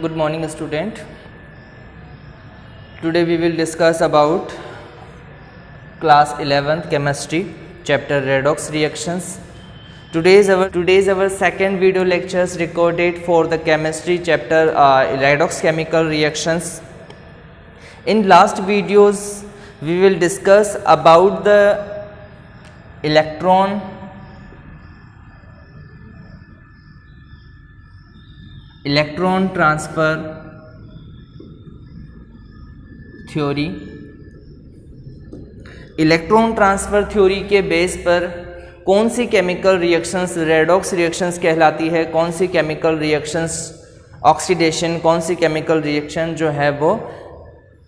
Good morning student. Today we will discuss about class 11th chemistry chapter redox reactions. Today's our second video lectures recorded for the chemistry chapter redox chemical reactions. In last videos we will discuss about the electron transfer theory. Electron transfer theory के base पर कौन सी chemical reactions redox reactions कहलाती है, कौन सी chemical reactions oxidation, कौन सी chemical reaction जो है वो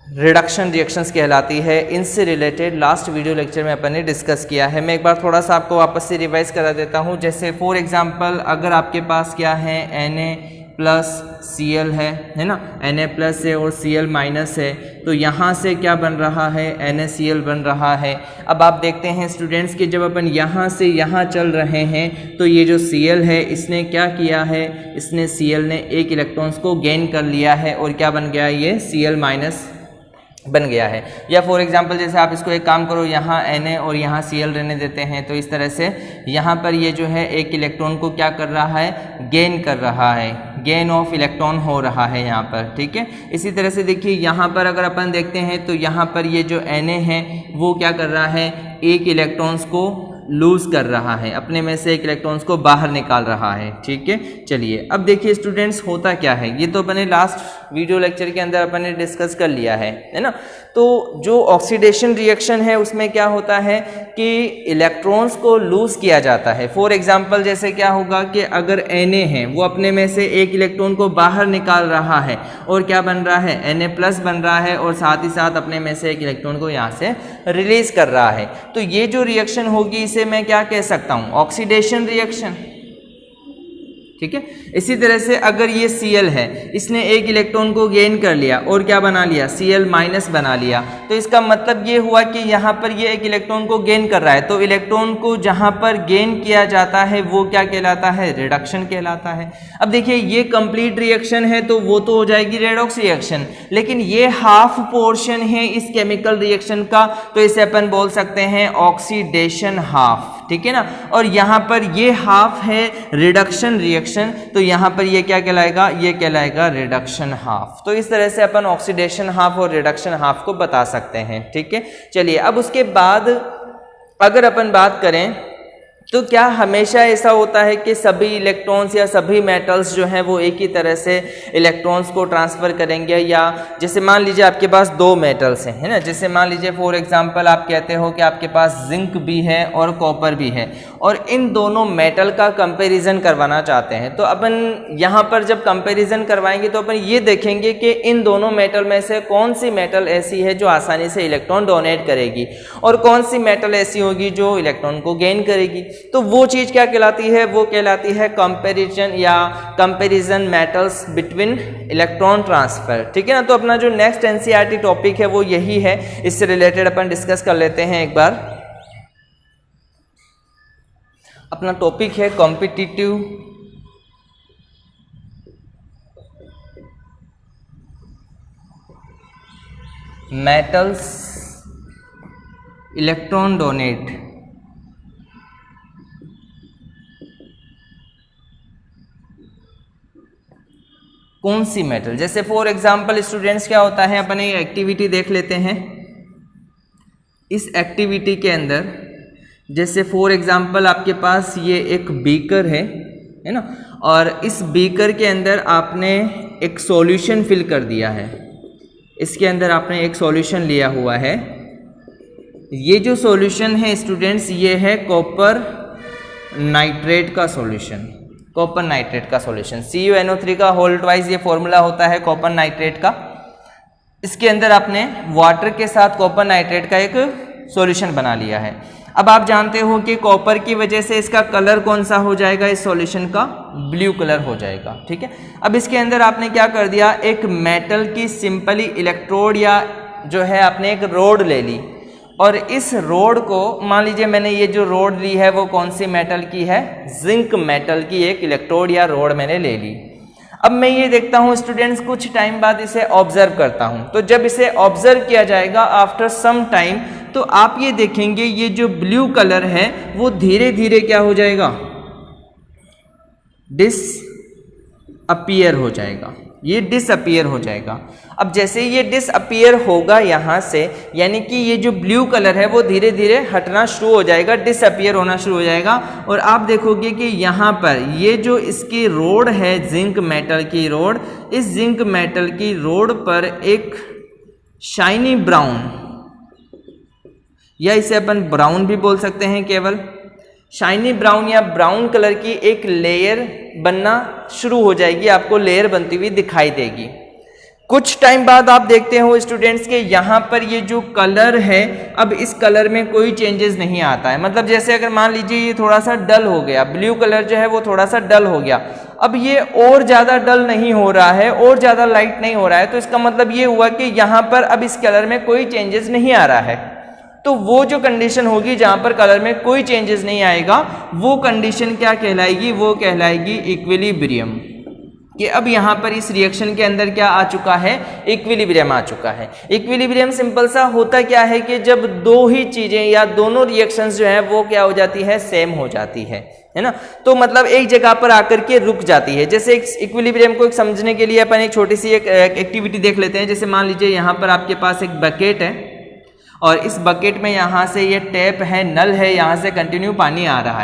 रिडक्शन रिएक्शंस कहलाती है। इनसे रिलेटेड लास्ट वीडियो लेक्चर में अपन ने डिस्कस किया है। मैं एक बार थोड़ा सा आपको वापस से रिवाइज करा देता हूँ। जैसे फॉर एग्जांपल अगर आपके पास क्या है Na+Cl है ना, Na+ है और Cl- है, तो यहाँ से क्या बन रहा है NaCl बन रहा है। अब आप देखते हैं स्टूडेंट्स कि जब अपन यहाँ से यहाँ चल रहे हैं तो ये जो Cl है इसने क्या किया है, इसने Cl ने एक इलेक्ट्रॉन्स को गेन कर लिया है और क्या बन गया, ये Cl- बन गया है। या फॉर एग्जांपल जैसे आप इसको एक काम करो, यहाँ Na और यहाँ Cl रहने देते हैं, तो इस तरह से यहाँ पर ये जो है एक इलेक्ट्रॉन को क्या कर रहा है, गेन कर रहा है, गेन ऑफ इलेक्ट्रॉन हो रहा है यहाँ पर, ठीक है। इसी तरह से देखिए यहाँ पर अगर अपन देखते हैं तो यहाँ पर ये जो Na है वो क्या कर रहा है, एक इलेक्ट्रॉन्स को लूज कर रहा है, अपने में से एक इलेक्ट्रॉन्स को बाहर निकाल रहा है, ठीक है। चलिए अब देखिए स्टूडेंट्स होता क्या है, ये तो अपने लास्ट वीडियो लेक्चर के अंदर अपन ने डिस्कस कर लिया है ना। तो जो ऑक्सीडेशन रिएक्शन है उसमें क्या होता है कि इलेक्ट्रॉन्स को लूज किया जाता है। फॉर एग्जांपल जैसे क्या होगा कि अगर Na है वो अपने में से एक इलेक्ट्रॉन को बाहर निकाल रहा है और क्या बन रहा है, Na+ बन रहा है और साथ ही साथ अपने में से एक इलेक्ट्रॉन को यहाँ से रिलीज कर रहा है। तो ये जो रिएक्शन होगी इसे मैं क्या कह सकता हूँ, ऑक्सीडेशन रिएक्शन, ठीक है। इसी तरह से अगर ये Cl है, इसने एक इलेक्ट्रॉन को गेन कर लिया और क्या बना लिया, Cl- बना लिया, तो इसका मतलब ये हुआ कि यहाँ पर ये एक इलेक्ट्रॉन को गेन कर रहा है। तो इलेक्ट्रॉन को जहाँ पर गेन किया जाता है वो क्या कहलाता है, रिडक्शन कहलाता है। अब देखिए ये कंप्लीट रिएक्शन है तो वो तो हो जाएगी रेडॉक्स रिएक्शन, लेकिन ये हाफ पोर्शन है इस केमिकल रिएक्शन का, तो इसे अपन बोल सकते हैं ऑक्सीडेशन हाफ, ठीक है ना। और यहाँ पर ये हाफ है रिडक्शन रिएक्शन, तो यहाँ पर ये क्या कहलाएगा, ये कहलाएगा रिडक्शन हाफ। तो इस तरह से अपन ऑक्सीडेशन हाफ और रिडक्शन हाफ को बता सकते हैं, ठीक है। चलिए अब उसके बाद अगर अपन बात करें तो क्या हमेशा ऐसा होता है कि सभी इलेक्ट्रॉन्स या सभी मेटल्स जो हैं वो एक ही तरह से इलेक्ट्रॉन्स को ट्रांसफ़र करेंगे, या जैसे मान लीजिए आपके पास दो मेटल्स हैं, है ना। जैसे मान लीजिए फॉर एग्जांपल आप कहते हो कि आपके पास जिंक भी है और कॉपर भी है और इन दोनों मेटल का कंपैरिजन करवाना चाहते हैं। तो अपन यहाँ पर जब कंपैरिजन करवाएंगे तो अपन ये देखेंगे कि इन दोनों मेटल में से कौन सी मेटल ऐसी है जो आसानी से इलेक्ट्रॉन डोनेट करेगी और कौन सी मेटल ऐसी होगी जो इलेक्ट्रॉन को गेन करेगी। तो वो चीज़ क्या कहलाती है, वो कहलाती है कंपैरिजन या comparison metals between electron transfer, ठीक है ना। तो अपना जो नेक्स्ट एनसीईआरटी टॉपिक है वो यही है, इससे रिलेटेड अपन डिस्कस कर लेते हैं एक बार। अपना टॉपिक है कॉम्पिटिटिव मेटल्स इलेक्ट्रॉन डोनेट। कौन सी मेटल, जैसे फॉर एग्जांपल स्टूडेंट्स क्या होता है, अपन एक एक्टिविटी देख लेते हैं। इस एक्टिविटी के अंदर जैसे फॉर एग्जांपल आपके पास ये एक बीकर है ना, और इस बीकर के अंदर आपने एक सॉल्यूशन फिल कर दिया है। इसके अंदर आपने एक सॉल्यूशन लिया हुआ है। ये जो सॉल्यूशन है स्टूडेंट्स ये है कॉपर नाइट्रेट का सॉल्यूशन, कॉपर नाइट्रेट का सॉल्यूशन, CuNO3 का होल ट्वाइस ये फॉर्मूला होता है कॉपर नाइट्रेट का। इसके अंदर आपने वाटर के साथ कॉपर नाइट्रेट का एक सॉल्यूशन बना लिया है। अब आप जानते हो कि कॉपर की वजह से इसका कलर कौन सा हो जाएगा, इस सॉल्यूशन का ब्लू कलर हो जाएगा, ठीक है। अब इसके अंदर आपने क्या कर दिया, एक मेटल की सिंपली इलेक्ट्रोड या जो है आपने एक रोड ले ली और इस रोड को मान लीजिए मैंने ये जो रोड ली है वो कौन सी मेटल की है, जिंक मेटल की एक इलेक्ट्रोड या रोड मैंने ले ली। अब मैं ये देखता हूँ स्टूडेंट्स, कुछ टाइम बाद इसे ऑब्जर्व करता हूँ, तो जब इसे ऑब्जर्व किया जाएगा आफ्टर सम टाइम, तो आप ये देखेंगे ये जो ब्लू कलर है वो धीरे धीरे क्या हो जाएगा, डिसअपीयर हो जाएगा, ये डिसअपीयर हो जाएगा। अब जैसे ये डिसअपीयर होगा यहाँ से, यानी कि ये जो ब्लू कलर है वो धीरे धीरे हटना शुरू हो जाएगा, डिसअपीयर होना शुरू हो जाएगा। और आप देखोगे कि यहाँ पर ये जो इसकी रोड है, जिंक मेटल की रोड, इस जिंक मेटल की रोड पर एक शाइनी ब्राउन, या इसे अपन ब्राउन भी बोल सकते हैं, केवल शाइनी ब्राउन या ब्राउन कलर की एक लेयर बनना शुरू हो जाएगी, आपको लेयर बनती हुई दिखाई देगी। कुछ टाइम बाद आप देखते हो स्टूडेंट्स के यहाँ पर ये जो कलर है, अब इस कलर में कोई चेंजेस नहीं आता है। मतलब जैसे अगर मान लीजिए ये थोड़ा सा डल हो गया, ब्लू कलर जो है वो थोड़ा सा डल हो गया, अब ये और ज़्यादा डल नहीं हो रहा है, और ज़्यादा लाइट नहीं हो रहा है, तो इसका मतलब ये हुआ कि यहाँ पर अब इस कलर में कोई चेंजेस नहीं आ रहा है। तो वो जो कंडीशन होगी जहाँ पर कलर में कोई चेंजेस नहीं आएगा, वो कंडीशन क्या कहलाएगी, वो कहलाएगी इक्विलिब्रियम। कि अब यहाँ पर इस रिएक्शन के अंदर क्या आ चुका है, इक्विलिब्रियम आ चुका है। इक्विलिब्रियम सिंपल सा होता क्या है कि जब दो ही चीजें या दोनों रिएक्शंस जो है वो क्या हो जाती है, सेम हो जाती है ना, तो मतलब एक जगह पर आकर के रुक जाती है। जैसे इक्विलिब्रियम को समझने के लिए अपन एक छोटी सी एक एक्टिविटी देख लेते हैं। जैसे मान लीजिए यहाँ पर आपके पास एक बकेट है, और इस बकेट में यहाँ से ये टैप है, नल है, यहाँ से कंटिन्यू पानी आ रहा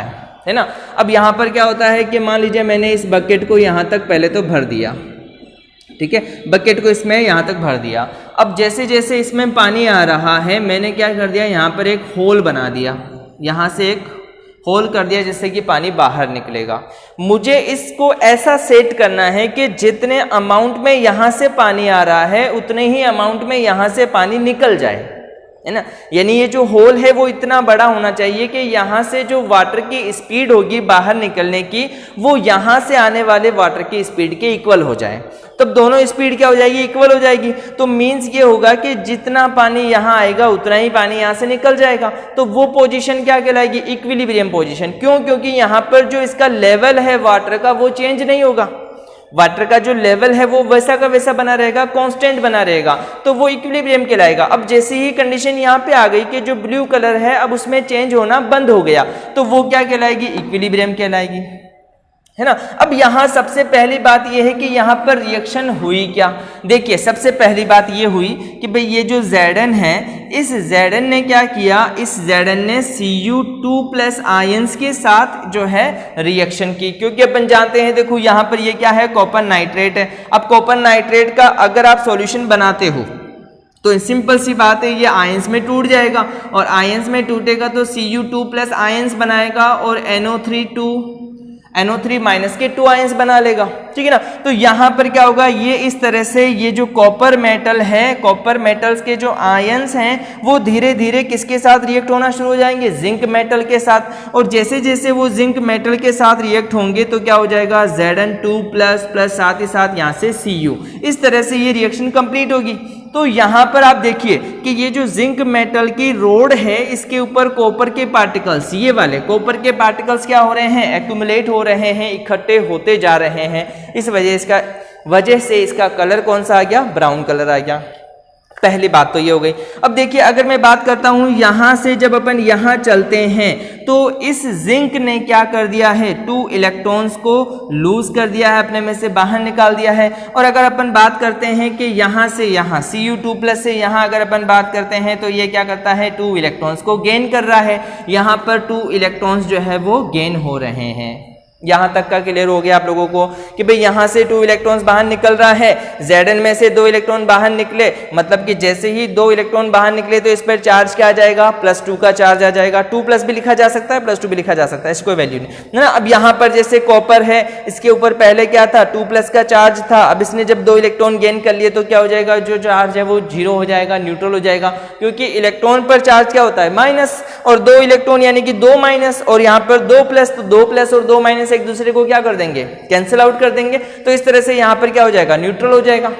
है ना। अब यहाँ पर क्या होता है कि मान लीजिए मैंने इस बकेट को यहाँ तक पहले तो भर दिया, ठीक है, बकेट को इसमें यहाँ तक भर दिया। अब जैसे जैसे इसमें पानी आ रहा है, मैंने क्या कर दिया, यहाँ पर एक होल बना दिया, यहाँ से एक होल कर दिया जिससे कि पानी बाहर निकलेगा। मुझे इसको ऐसा सेट करना है कि जितने अमाउंट में यहाँ से पानी आ रहा है उतने ही अमाउंट में यहाँ से पानी निकल जाए, है ना। यानी ये जो होल है वो इतना बड़ा होना चाहिए कि यहाँ से जो वाटर की स्पीड होगी बाहर निकलने की, वो यहाँ से आने वाले वाटर की स्पीड के इक्वल हो जाए। तब दोनों स्पीड क्या हो जाएगी, इक्वल हो जाएगी। तो मीन्स ये होगा कि जितना पानी यहाँ आएगा उतना ही पानी यहाँ से निकल जाएगा। तो वो पोजीशन क्या कहलाएगी, इक्विलिब्रियम पोजीशन। क्यों? क्योंकि यहाँ पर जो इसका लेवल है वाटर का वो चेंज नहीं होगा, वाटर का जो लेवल है वो वैसा का वैसा बना रहेगा, कांस्टेंट बना रहेगा, तो वो इक्विलिब्रियम कहलाएगा। अब जैसे ही कंडीशन यहाँ पे आ गई कि जो ब्लू कलर है अब उसमें चेंज होना बंद हो गया, तो वो क्या कहलाएगी, इक्विलिब्रियम कहलाएगी, है ना। अब यहाँ सबसे पहली बात ये है कि यहाँ पर रिएक्शन हुई क्या। देखिए सबसे पहली बात ये हुई कि भाई ये जो Zn है, इस Zn ने क्या किया, इस Zn ने Cu2+ आयंस के साथ जो है रिएक्शन की। क्योंकि अपन जानते हैं, देखो यहाँ पर ये क्या है, कॉपर नाइट्रेट है। अब कॉपर नाइट्रेट का अगर आप सॉल्यूशन बनाते हो तो सिंपल सी बात है, ये आयंस में टूट जाएगा, और आयंस में टूटेगा तो Cu2+ आयंस बनाएगा और NO3 के 2 आयंस बना लेगा, ठीक है ना। तो यहाँ पर क्या होगा, ये इस तरह से ये जो कॉपर मेटल है, कॉपर मेटल्स के जो आयंस हैं वो धीरे धीरे किसके साथ रिएक्ट होना शुरू हो जाएंगे, जिंक मेटल के साथ। और जैसे जैसे वो जिंक मेटल के साथ रिएक्ट होंगे तो क्या हो जाएगा, Zn2+ साथ ही साथ यहाँ से Cu, इस तरह से ये रिएक्शन कंप्लीट होगी। तो यहाँ पर आप देखिए कि ये जो जिंक मेटल की रोड है, इसके ऊपर कॉपर के पार्टिकल्स, ये वाले कॉपर के पार्टिकल्स क्या हो रहे हैं, एक्यूमुलेट हो रहे हैं, इकट्ठे होते जा रहे हैं। इस वजह से इसका कलर कौन सा आ गया, ब्राउन कलर आ गया। पहली बात तो ये हो गई। अब देखिए अगर मैं बात करता हूं, यहां से जब अपन यहां चलते हैं तो इस जिंक ने क्या कर दिया है, 2 इलेक्ट्रॉन्स को लूज कर दिया है, अपने में से बाहर निकाल दिया है। और अगर अपन बात करते हैं कि यहां से यहां Cu2+ से यहां अगर अपन बात करते हैं तो ये क्या करता है, 2 इलेक्ट्रॉन्स को गेन कर रहा है। यहां पर 2 इलेक्ट्रॉन्स जो है वो गेन हो रहे हैं। यहां तक का क्लियर हो गया आप लोगों को कि भाई यहां से 2 इलेक्ट्रॉन्स बाहर निकल रहा है, Zn में से 2 इलेक्ट्रॉन बाहर निकले, मतलब कि जैसे ही 2 इलेक्ट्रॉन बाहर निकले तो इस पर चार्ज क्या आ जाएगा, +2 का चार्ज आ जाएगा। 2+ भी लिखा जा सकता है, +2 भी लिखा जा सकता है, इसको वैल्यू नहीं है ना। अब यहाँ पर जैसे कॉपर है, इसके ऊपर पहले क्या था, 2+ का चार्ज था। अब इसने जब 2 इलेक्ट्रॉन गेन कर लिए तो क्या हो जाएगा, जो चार्ज है वो 0 हो जाएगा, न्यूट्रल हो जाएगा। क्योंकि इलेक्ट्रॉन पर चार्ज क्या होता है, माइनस, और 2 इलेक्ट्रॉन यानी कि 2 माइनस, और यहाँ पर 2+, तो 2+ और 2 माइनस एक दूसरे को क्या कर देंगे, कैंसिल आउट कर देंगे। तो इस तरह से यहाँ पर क्या हो जाएगा, न्यूट्रल हो जाएगा।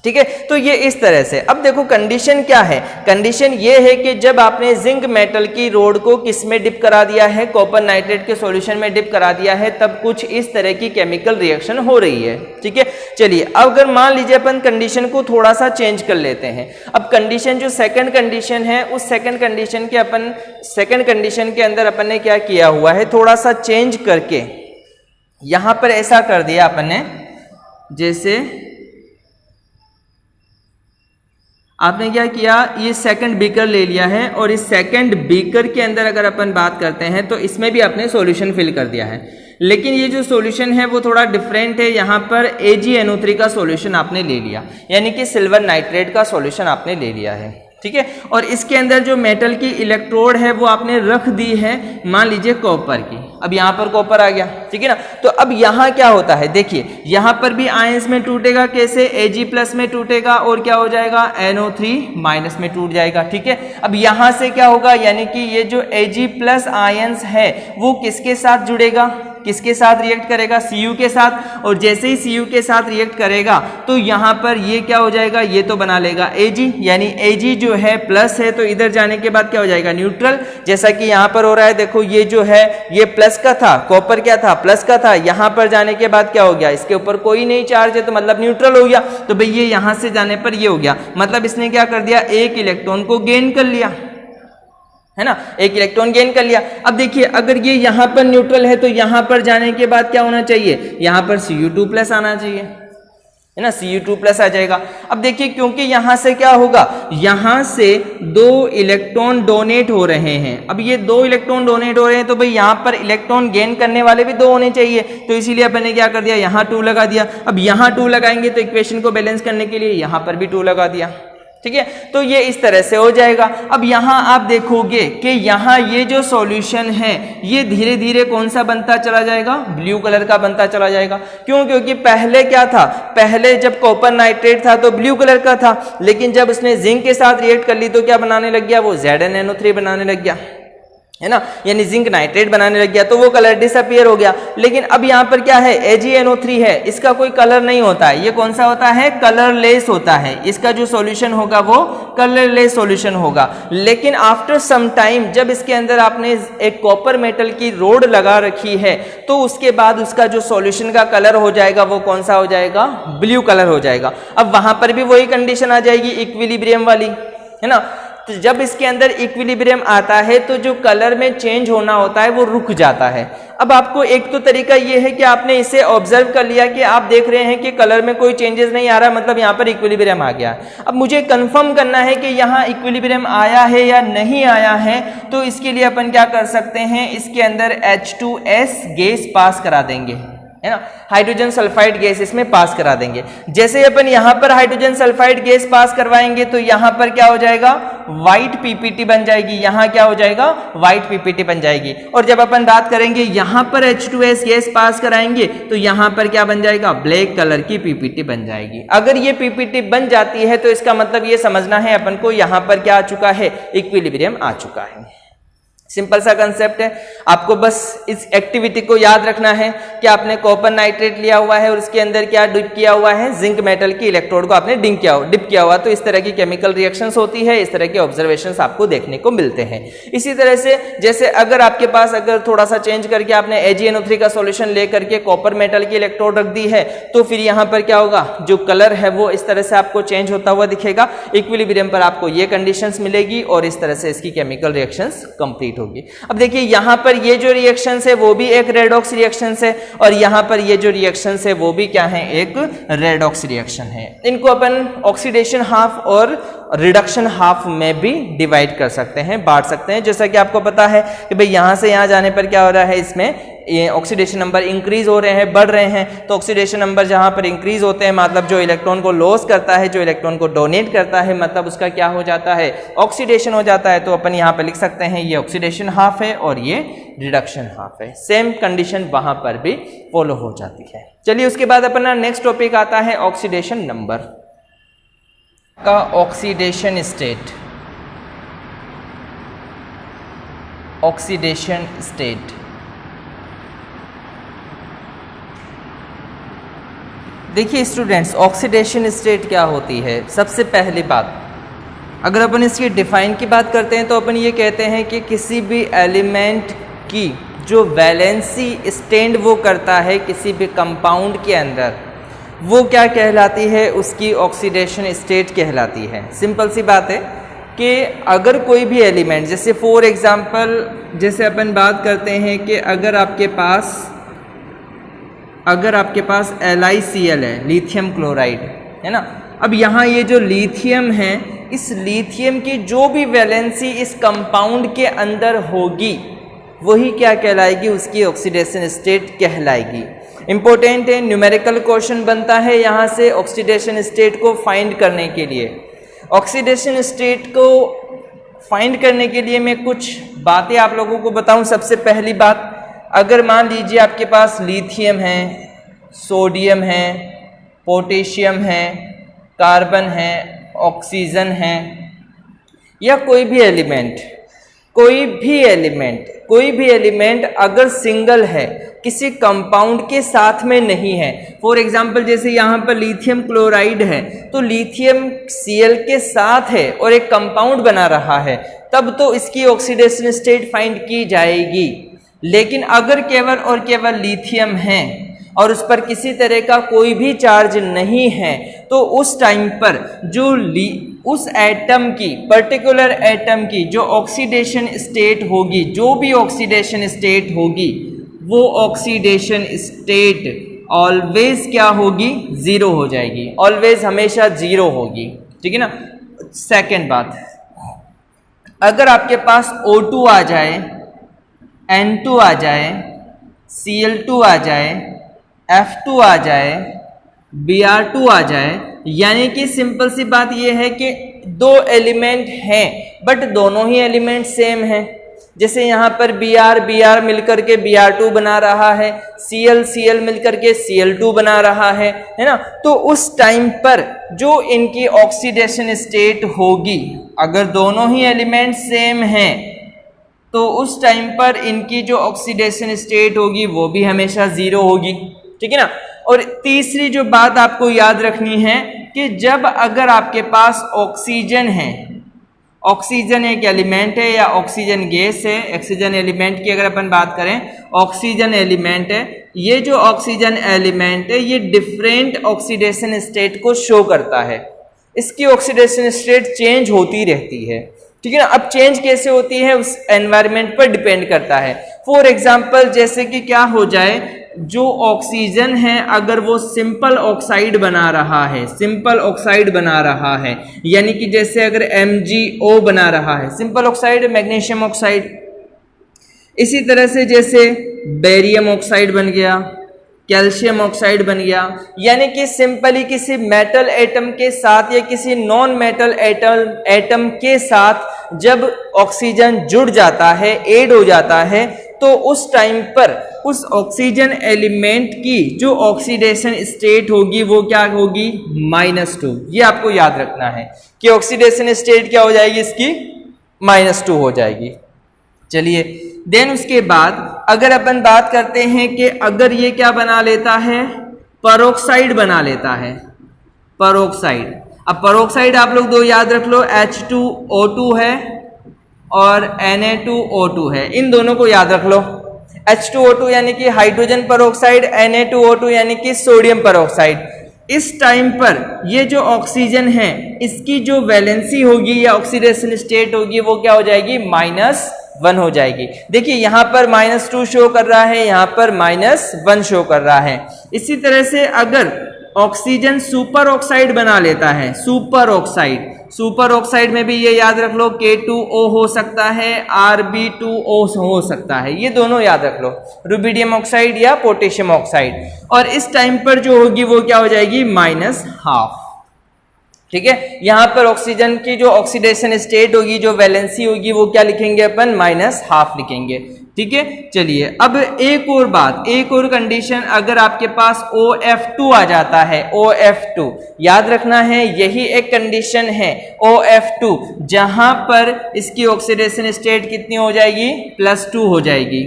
ठीक है। तो ये इस तरह से, अब देखो कंडीशन क्या है, कंडीशन ये है कि जब आपने जिंक मेटल की रोड को किस में डिप करा दिया है, कॉपर नाइट्रेट के सॉल्यूशन में डिप करा दिया है, तब कुछ इस तरह की केमिकल रिएक्शन हो रही है। ठीक है, चलिए अब अगर मान लीजिए अपन कंडीशन को थोड़ा सा चेंज कर लेते हैं। अब कंडीशन जो सेकंड कंडीशन है, उस सेकंड कंडीशन के अपन सेकंड कंडीशन के अंदर अपन ने क्या किया हुआ है, थोड़ा सा चेंज करके यहां पर ऐसा कर दिया अपन ने, जैसे आपने क्या किया, ये सेकंड बीकर ले लिया है और इस सेकंड बीकर के अंदर अगर अपन बात करते हैं तो इसमें भी आपने सॉल्यूशन फिल कर दिया है, लेकिन ये जो सॉल्यूशन है वो थोड़ा डिफरेंट है। यहाँ पर AgNO3 का सॉल्यूशन आपने ले लिया, यानी कि सिल्वर नाइट्रेट का सॉल्यूशन आपने ले लिया है। ठीक है, और इसके अंदर जो मेटल की इलेक्ट्रोड है वो आपने रख दी है, मान लीजिए कॉपर की। अब यहाँ पर कॉपर आ गया, ठीक है ना। तो अब यहाँ क्या होता है, देखिए यहाँ पर भी आयंस में टूटेगा, कैसे, Ag+ में टूटेगा और क्या हो जाएगा, NO3- में टूट जाएगा। ठीक है, अब यहाँ से क्या होगा, यानी कि ये जो Ag+ आयंस है वो किसके साथ जुड़ेगा, किसके साथ रिएक्ट करेगा, Cu के साथ, और जैसे ही Cu के साथ रिएक्ट करेगा तो यहाँ पर ये क्या हो जाएगा, ये तो बना लेगा Ag, यानी Ag जो है प्लस है तो इधर जाने के बाद क्या हो जाएगा, न्यूट्रल। जैसा कि यहाँ पर हो रहा है, देखो ये जो है ये प्लस का था, कॉपर क्या था, प्लस का था, यहाँ पर जाने के बाद क्या हो गया, इसके ऊपर कोई नहीं चार्ज है तो मतलब न्यूट्रल हो गया। तो भाई ये यहाँ से जाने पर ये हो गया, मतलब इसने क्या कर दिया, एक इलेक्ट्रॉन को गेन कर लिया, है ना, एक इलेक्ट्रॉन गेन कर लिया। अब देखिए अगर ये यहां पर न्यूट्रल है तो यहां पर जाने के बाद क्या होना चाहिए, यहां पर Cu2+ आना चाहिए, है ना, Cu2+ आ जाएगा। अब देखिए क्योंकि यहां से क्या होगा, यहां से 2 इलेक्ट्रॉन डोनेट हो रहे हैं। अब ये 2 इलेक्ट्रॉन डोनेट हो रहे हैं तो भाई यहां पर इलेक्ट्रॉन गेन करने वाले भी 2 होने चाहिए, तो इसीलिए अपन ने क्या कर दिया, यहां 2 लगा दिया। अब यहां 2 लगाएंगे तो इक्वेशन को बैलेंस करने के लिए यहां पर भी 2 लगा दिया। ठीक है, तो ये इस तरह से हो जाएगा। अब यहाँ आप देखोगे कि यहाँ ये जो सॉल्यूशन है ये धीरे धीरे कौन सा बनता चला जाएगा, ब्लू कलर का बनता चला जाएगा। क्यों, क्योंकि पहले क्या था, पहले जब कॉपर नाइट्रेट था तो ब्लू कलर का था, लेकिन जब उसने जिंक के साथ रिएक्ट कर ली तो क्या बनाने लग गया, वो ZnNO3 बनाने लग गया, है ना, यानी जिंक नाइट्रेट बनाने लग गया, तो वो कलर डिसअपीयर हो गया। लेकिन अब यहाँ पर क्या है, AgNO3 है, इसका कोई कलर नहीं होता है, ये कौन सा होता है, कलरलेस होता है। इसका जो सॉल्यूशन होगा वो कलरलेस सॉल्यूशन होगा। लेकिन आफ्टर सम टाइम जब इसके अंदर आपने एक कॉपर मेटल की रोड लगा रखी है तो उसके बाद उसका जो सॉल्यूशन का कलर हो जाएगा वो कौन सा हो जाएगा, ब्लू कलर हो जाएगा। अब वहां पर भी वही कंडीशन आ जाएगी इक्विलिब्रियम वाली, है ना। तो जब इसके अंदर इक्विलिब्रियम आता है तो जो कलर में चेंज होना होता है वो रुक जाता है। अब आपको एक तो तरीका ये है कि आपने इसे ऑब्जर्व कर लिया कि आप देख रहे हैं कि कलर में कोई चेंजेस नहीं आ रहा, मतलब यहाँ पर इक्विलिब्रियम आ गया। अब मुझे कंफर्म करना है कि यहाँ इक्विलिब्रियम आया है या नहीं आया है, तो इसके लिए अपन क्या कर सकते हैं, इसके अंदर H2S गैस पास करा देंगे, है ना, हाइड्रोजन सल्फाइड गैस इसमें पास करा देंगे। जैसे अपन यहां पर हाइड्रोजन सल्फाइड गैस पास करवाएंगे तो यहां पर क्या हो जाएगा, व्हाइट PPT बन जाएगी, यहां क्या हो जाएगा, व्हाइट PPT बन जाएगी। और जब अपन बात करेंगे यहां पर H2S गैस पास कराएंगे तो यहां पर क्या बन जाएगा, ब्लैक कलर की PPT बन जाएगी। अगर ये PPT बन जाती है तो इसका मतलब ये समझना है अपन को यहां पर क्या आ चुका है, इक्विलिब्रियम आ चुका है। सिंपल सा कंसेप्ट है, आपको बस इस एक्टिविटी को याद रखना है कि आपने कॉपर नाइट्रेट लिया हुआ है और उसके अंदर क्या डिप किया हुआ है, जिंक मेटल की इलेक्ट्रोड को आपने डिप किया हुआ, तो इस तरह की केमिकल रिएक्शंस होती है, इस तरह के ऑब्जर्वेशंस आपको देखने को मिलते हैं। इसी तरह से जैसे अगर आपके पास अगर थोड़ा सा चेंज करके आपने AgNO3 का सॉल्यूशन लेकर के कॉपर मेटल की इलेक्ट्रोड रख दी है तो फिर यहाँ पर क्या होगा, जो कलर है वो इस तरह से आपको चेंज होता हुआ दिखेगा। इक्विलिब्रियम पर आपको ये कंडीशंस मिलेगी और इस तरह से इसकी केमिकल रिएक्शंस कंप्लीट होगी। अब देखिए यहां पर ये जो रिएक्शंस है वो भी एक रेडॉक्स रिएक्शंस है और यहां पर ये जो रिएक्शंस है वो भी क्या है, एक रेडॉक्स रिएक्शन है। इनको अपन ऑक्सीडेशन हाफ और रिडक्शन हाफ में भी डिवाइड कर सकते हैं, बांट सकते हैं। जैसा कि आपको पता है कि भाई यहां से यहां जाने पर क्या हो रहा है, इसमें ये ऑक्सीडेशन नंबर इंक्रीज हो रहे हैं, बढ़ रहे हैं। तो ऑक्सीडेशन नंबर जहां पर इंक्रीज होते हैं मतलब जो इलेक्ट्रॉन को लॉस करता है, जो इलेक्ट्रॉन को डोनेट करता है, मतलब उसका क्या हो जाता है, ऑक्सीडेशन हो जाता है। तो अपन यहाँ पर लिख सकते हैं ये ऑक्सीडेशन हाफ है और ये रिडक्शन हाफ है। सेम कंडीशन वहां पर भी फॉलो हो जाती है। चलिए उसके बाद अपना नेक्स्ट टॉपिक आता है ऑक्सीडेशन नंबर का ऑक्सीडेशन स्टेट। ऑक्सीडेशन स्टेट देखिए स्टूडेंट्स, ऑक्सीडेशन स्टेट क्या होती है। सबसे पहली बात, अगर अपन इसकी डिफाइन की बात करते हैं तो अपन ये कहते हैं कि किसी भी एलिमेंट की जो वैलेंसी स्टैंड वो करता है किसी भी कंपाउंड के अंदर, वो क्या कहलाती है, उसकी ऑक्सीडेशन स्टेट कहलाती है। सिंपल सी बात है कि अगर कोई भी एलिमेंट, जैसे फॉर एग्जांपल जैसे अपन बात करते हैं कि अगर आपके पास LiCl है, लिथियम क्लोराइड, है ना। अब यहाँ ये जो लिथियम है, इस लिथियम की जो भी वैलेंसी इस कंपाउंड के अंदर होगी वही क्या कहलाएगी, उसकी ऑक्सीडेशन स्टेट कहलाएगी। इंपॉर्टेंट है, न्यूमेरिकल क्वेश्चन बनता है यहाँ से ऑक्सीडेशन स्टेट को फाइंड करने के लिए। ऑक्सीडेशन स्टेट को फाइंड करने के लिए मैं कुछ बातें आप लोगों को बताऊं। सबसे पहली बात, अगर मान लीजिए आपके पास लिथियम है, सोडियम है, पोटेशियम है, कार्बन है, ऑक्सीजन है, या कोई भी एलिमेंट अगर सिंगल है, किसी कंपाउंड के साथ में नहीं है। फॉर एग्जांपल जैसे यहाँ पर लिथियम क्लोराइड है, तो लिथियम Cl के साथ है और एक कंपाउंड बना रहा है, तब तो इसकी ऑक्सीडेशन स्टेट फाइंड की जाएगी। लेकिन अगर केवल और केवल लिथियम है और उस पर किसी तरह का कोई भी चार्ज नहीं है, तो उस टाइम पर उस एटम की, पर्टिकुलर एटम की जो ऑक्सीडेशन स्टेट होगी, जो भी ऑक्सीडेशन स्टेट होगी, वो ऑक्सीडेशन स्टेट ऑलवेज क्या होगी, जीरो हो जाएगी। ऑलवेज, हमेशा जीरो होगी, ठीक है ना। सेकेंड बात, अगर आपके पास O2 आ जाए, N2 आ जाए, Cl2 आ जाए, F2 आ जाए, Br2 आ जाए, यानी कि सिंपल सी बात यह है कि दो एलिमेंट हैं बट दोनों ही एलिमेंट सेम हैं। जैसे यहाँ पर Br मिलकर के Br2 बना रहा है, Cl मिलकर के Cl2 बना रहा है ना। तो उस टाइम पर जो इनकी ऑक्सीडेशन स्टेट होगी, अगर दोनों ही एलिमेंट सेम हैं, तो उस टाइम पर इनकी जो ऑक्सीडेशन स्टेट होगी वो भी हमेशा जीरो होगी, ठीक है ना। और तीसरी जो बात आपको याद रखनी है कि जब अगर आपके पास ऑक्सीजन है, ऑक्सीजन एक एलिमेंट है या ऑक्सीजन गैस है, ऑक्सीजन एलिमेंट की अगर अपन बात करें, ऑक्सीजन एलिमेंट है, ये जो ऑक्सीजन एलिमेंट है ये डिफरेंट ऑक्सीडेशन स्टेट को शो करता है। इसकी ऑक्सीडेशन स्टेट चेंज होती रहती है, ठीक है ना। अब चेंज कैसे होती है, उस एनवायरनमेंट पर डिपेंड करता है। फॉर एग्जांपल जैसे कि क्या हो जाए, जो ऑक्सीजन है अगर वो सिंपल ऑक्साइड बना रहा है, यानी कि जैसे अगर MgO बना रहा है, सिंपल ऑक्साइड, मैग्नीशियम ऑक्साइड। इसी तरह से जैसे बेरियम ऑक्साइड बन गया, कैल्शियम ऑक्साइड बन गया, यानी कि सिंपली किसी मेटल एटम के साथ या किसी नॉन मेटल एटम के साथ जब ऑक्सीजन जुड़ जाता है, ऐड हो जाता है, तो उस टाइम पर उस ऑक्सीजन एलिमेंट की जो ऑक्सीडेशन स्टेट होगी वो क्या होगी, -2। ये आपको याद रखना है कि ऑक्सीडेशन स्टेट क्या हो जाएगी, इसकी -2 हो जाएगी। चलिए, देन उसके बाद अगर अपन बात करते हैं कि अगर ये क्या बना लेता है, परोक्साइड बना लेता है, परोक्साइड। अब परोक्साइड आप लोग दो याद रख लो, H2O2 है और Na2O2 है, इन दोनों को याद रख लो। H2O2 यानी कि हाइड्रोजन परोक्साइड, Na2O2 यानी कि सोडियम परोक्साइड। इस टाइम पर ये जो ऑक्सीजन है इसकी जो वैलेंसी होगी या ऑक्सीडेशन स्टेट होगी वो क्या हो जाएगी, -1 हो जाएगी। देखिए यहाँ पर -2 शो कर रहा है, यहाँ पर -1 शो कर रहा है। इसी तरह से अगर ऑक्सीजन सुपर ऑक्साइड बना लेता है, सुपर ऑक्साइड में भी ये याद रख लो, K2O हो सकता है, Rb2O हो सकता है, ये दोनों याद रख लो, रुबिडियम ऑक्साइड या पोटेशियम ऑक्साइड। और इस टाइम पर जो होगी वो क्या हो जाएगी, -1/2, ठीक है। यहाँ पर ऑक्सीजन की जो ऑक्सीडेशन स्टेट होगी, जो वैलेंसी होगी, वो क्या लिखेंगे अपन, -1/2 लिखेंगे, ठीक है। चलिए, अब एक और बात, एक और कंडीशन, अगर आपके पास OF2 आ जाता है, OF2 याद रखना है, यही एक कंडीशन है OF2 जहां पर इसकी ऑक्सीडेशन स्टेट कितनी हो जाएगी, +2 हो जाएगी,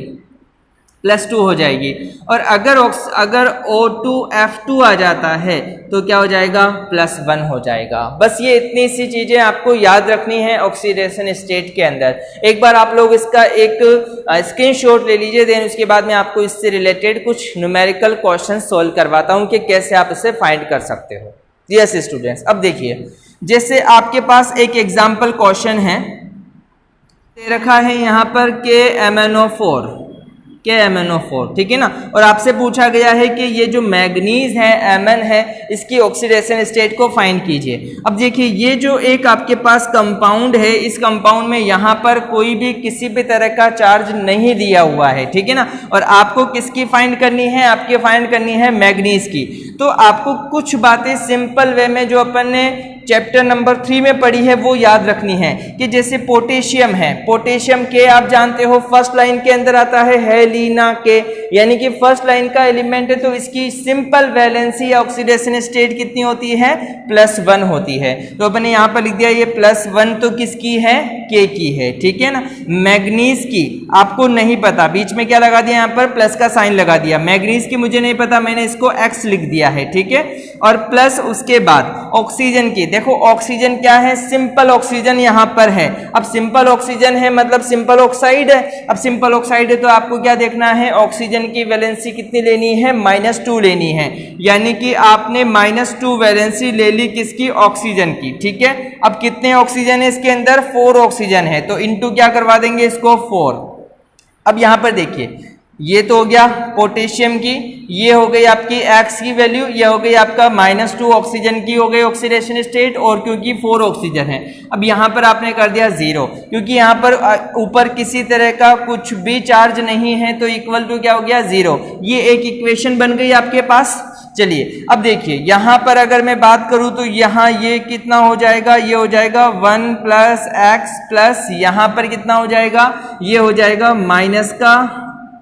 +2 हो जाएगी। और अगर O2F2 आ जाता है तो क्या हो जाएगा, +1 हो जाएगा। बस ये इतनी सी चीजें आपको याद रखनी है ऑक्सीडेशन स्टेट के अंदर। एक बार आप लोग इसका एक स्क्रीनशॉट ले लीजिए, देन उसके बाद मैं आपको इससे रिलेटेड कुछ न्यूमेरिकल क्वेश्चन सोल्व करवाता हूं कि कैसे आप इसे फाइंड कर सकते हो। यस स्टूडेंट्स, अब देखिए, जैसे आपके पास एक एग्जाम्पल क्वेश्चन है, दे रखा है यहाँ पर KMnO4, ठीक है ना, और आपसे पूछा गया है कि ये जो मैग्नीज है Mn है, इसकी ऑक्सीडेशन स्टेट को फाइंड कीजिए। अब देखिए, ये जो एक आपके पास कंपाउंड है, इस कंपाउंड में यहाँ पर कोई भी किसी भी तरह का चार्ज नहीं दिया हुआ है, ठीक है ना, और आपको किसकी फाइंड करनी है, आपकी फाइंड करनी है मैग्नीज की। तो आपको कुछ बातें सिंपल वे में जो अपन ने चैप्टर नंबर 3 में पढ़ी है वो याद रखनी है, कि जैसे पोटेशियम है, पोटेशियम के आप जानते हो फर्स्ट लाइन के अंदर आता है हेलिना के, यानी कि फर्स्ट लाइन का एलिमेंट है, तो इसकी सिंपल वैलेंसी ऑक्सीडेशन स्टेट कितनी होती है, +1 होती है। तो अपन ने यहाँ पर लिख दिया ये +1 तो किसकी है, के की है, ठीक है ना। मैग्नीज की आपको नहीं पता, बीच में क्या लगा दिया, यहाँ पर प्लस का साइन लगा दिया। मैग्नीज की मुझे नहीं पता, मैंने इसको X लिख दिया है, ठीक है। और प्लस उसके बाद ऑक्सीजन की, देखो ऑक्सीजन क्या है, सिंपल ऑक्सीजन यहाँ पर है। अब सिंपल ऑक्सीजन है मतलब सिंपल ऑक्साइड है। अब सिंपल ऑक्साइड है तो आपको क्या देखना है, ऑक्सीजन की वैलेंसी कितनी लेनी है, -2 लेनी है, यानी कि आपने -2 वैलेंसी ले ली किसकी, ऑक्सीजन की, ठीक है। अब कितने ऑक्सीजन है इसके अंदर, 4 ऑक्सीजन है, तो इंटू क्या करवा देंगे इसको, 4। अब यहां पर देखिए, ये तो हो गया पोटेशियम की, ये हो गई आपकी X की वैल्यू, ये हो गई आपका -2 ऑक्सीजन की हो गई ऑक्सीडेशन स्टेट, और क्योंकि 4 ऑक्सीजन है। अब यहाँ पर आपने कर दिया 0, क्योंकि यहाँ पर ऊपर किसी तरह का कुछ भी चार्ज नहीं है, तो इक्वल टू क्या हो गया, 0। ये एक इक्वेशन बन गई आपके पास। चलिए अब देखिए, यहाँ पर अगर मैं बात करूँ तो यहाँ ये कितना हो जाएगा, ये हो जाएगा 1 + X प्लस यहाँ पर कितना हो जाएगा, ये हो जाएगा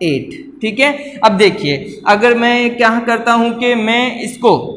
-8, ठीक है। अब देखिए, अगर मैं क्या करता हूं कि मैं इसको,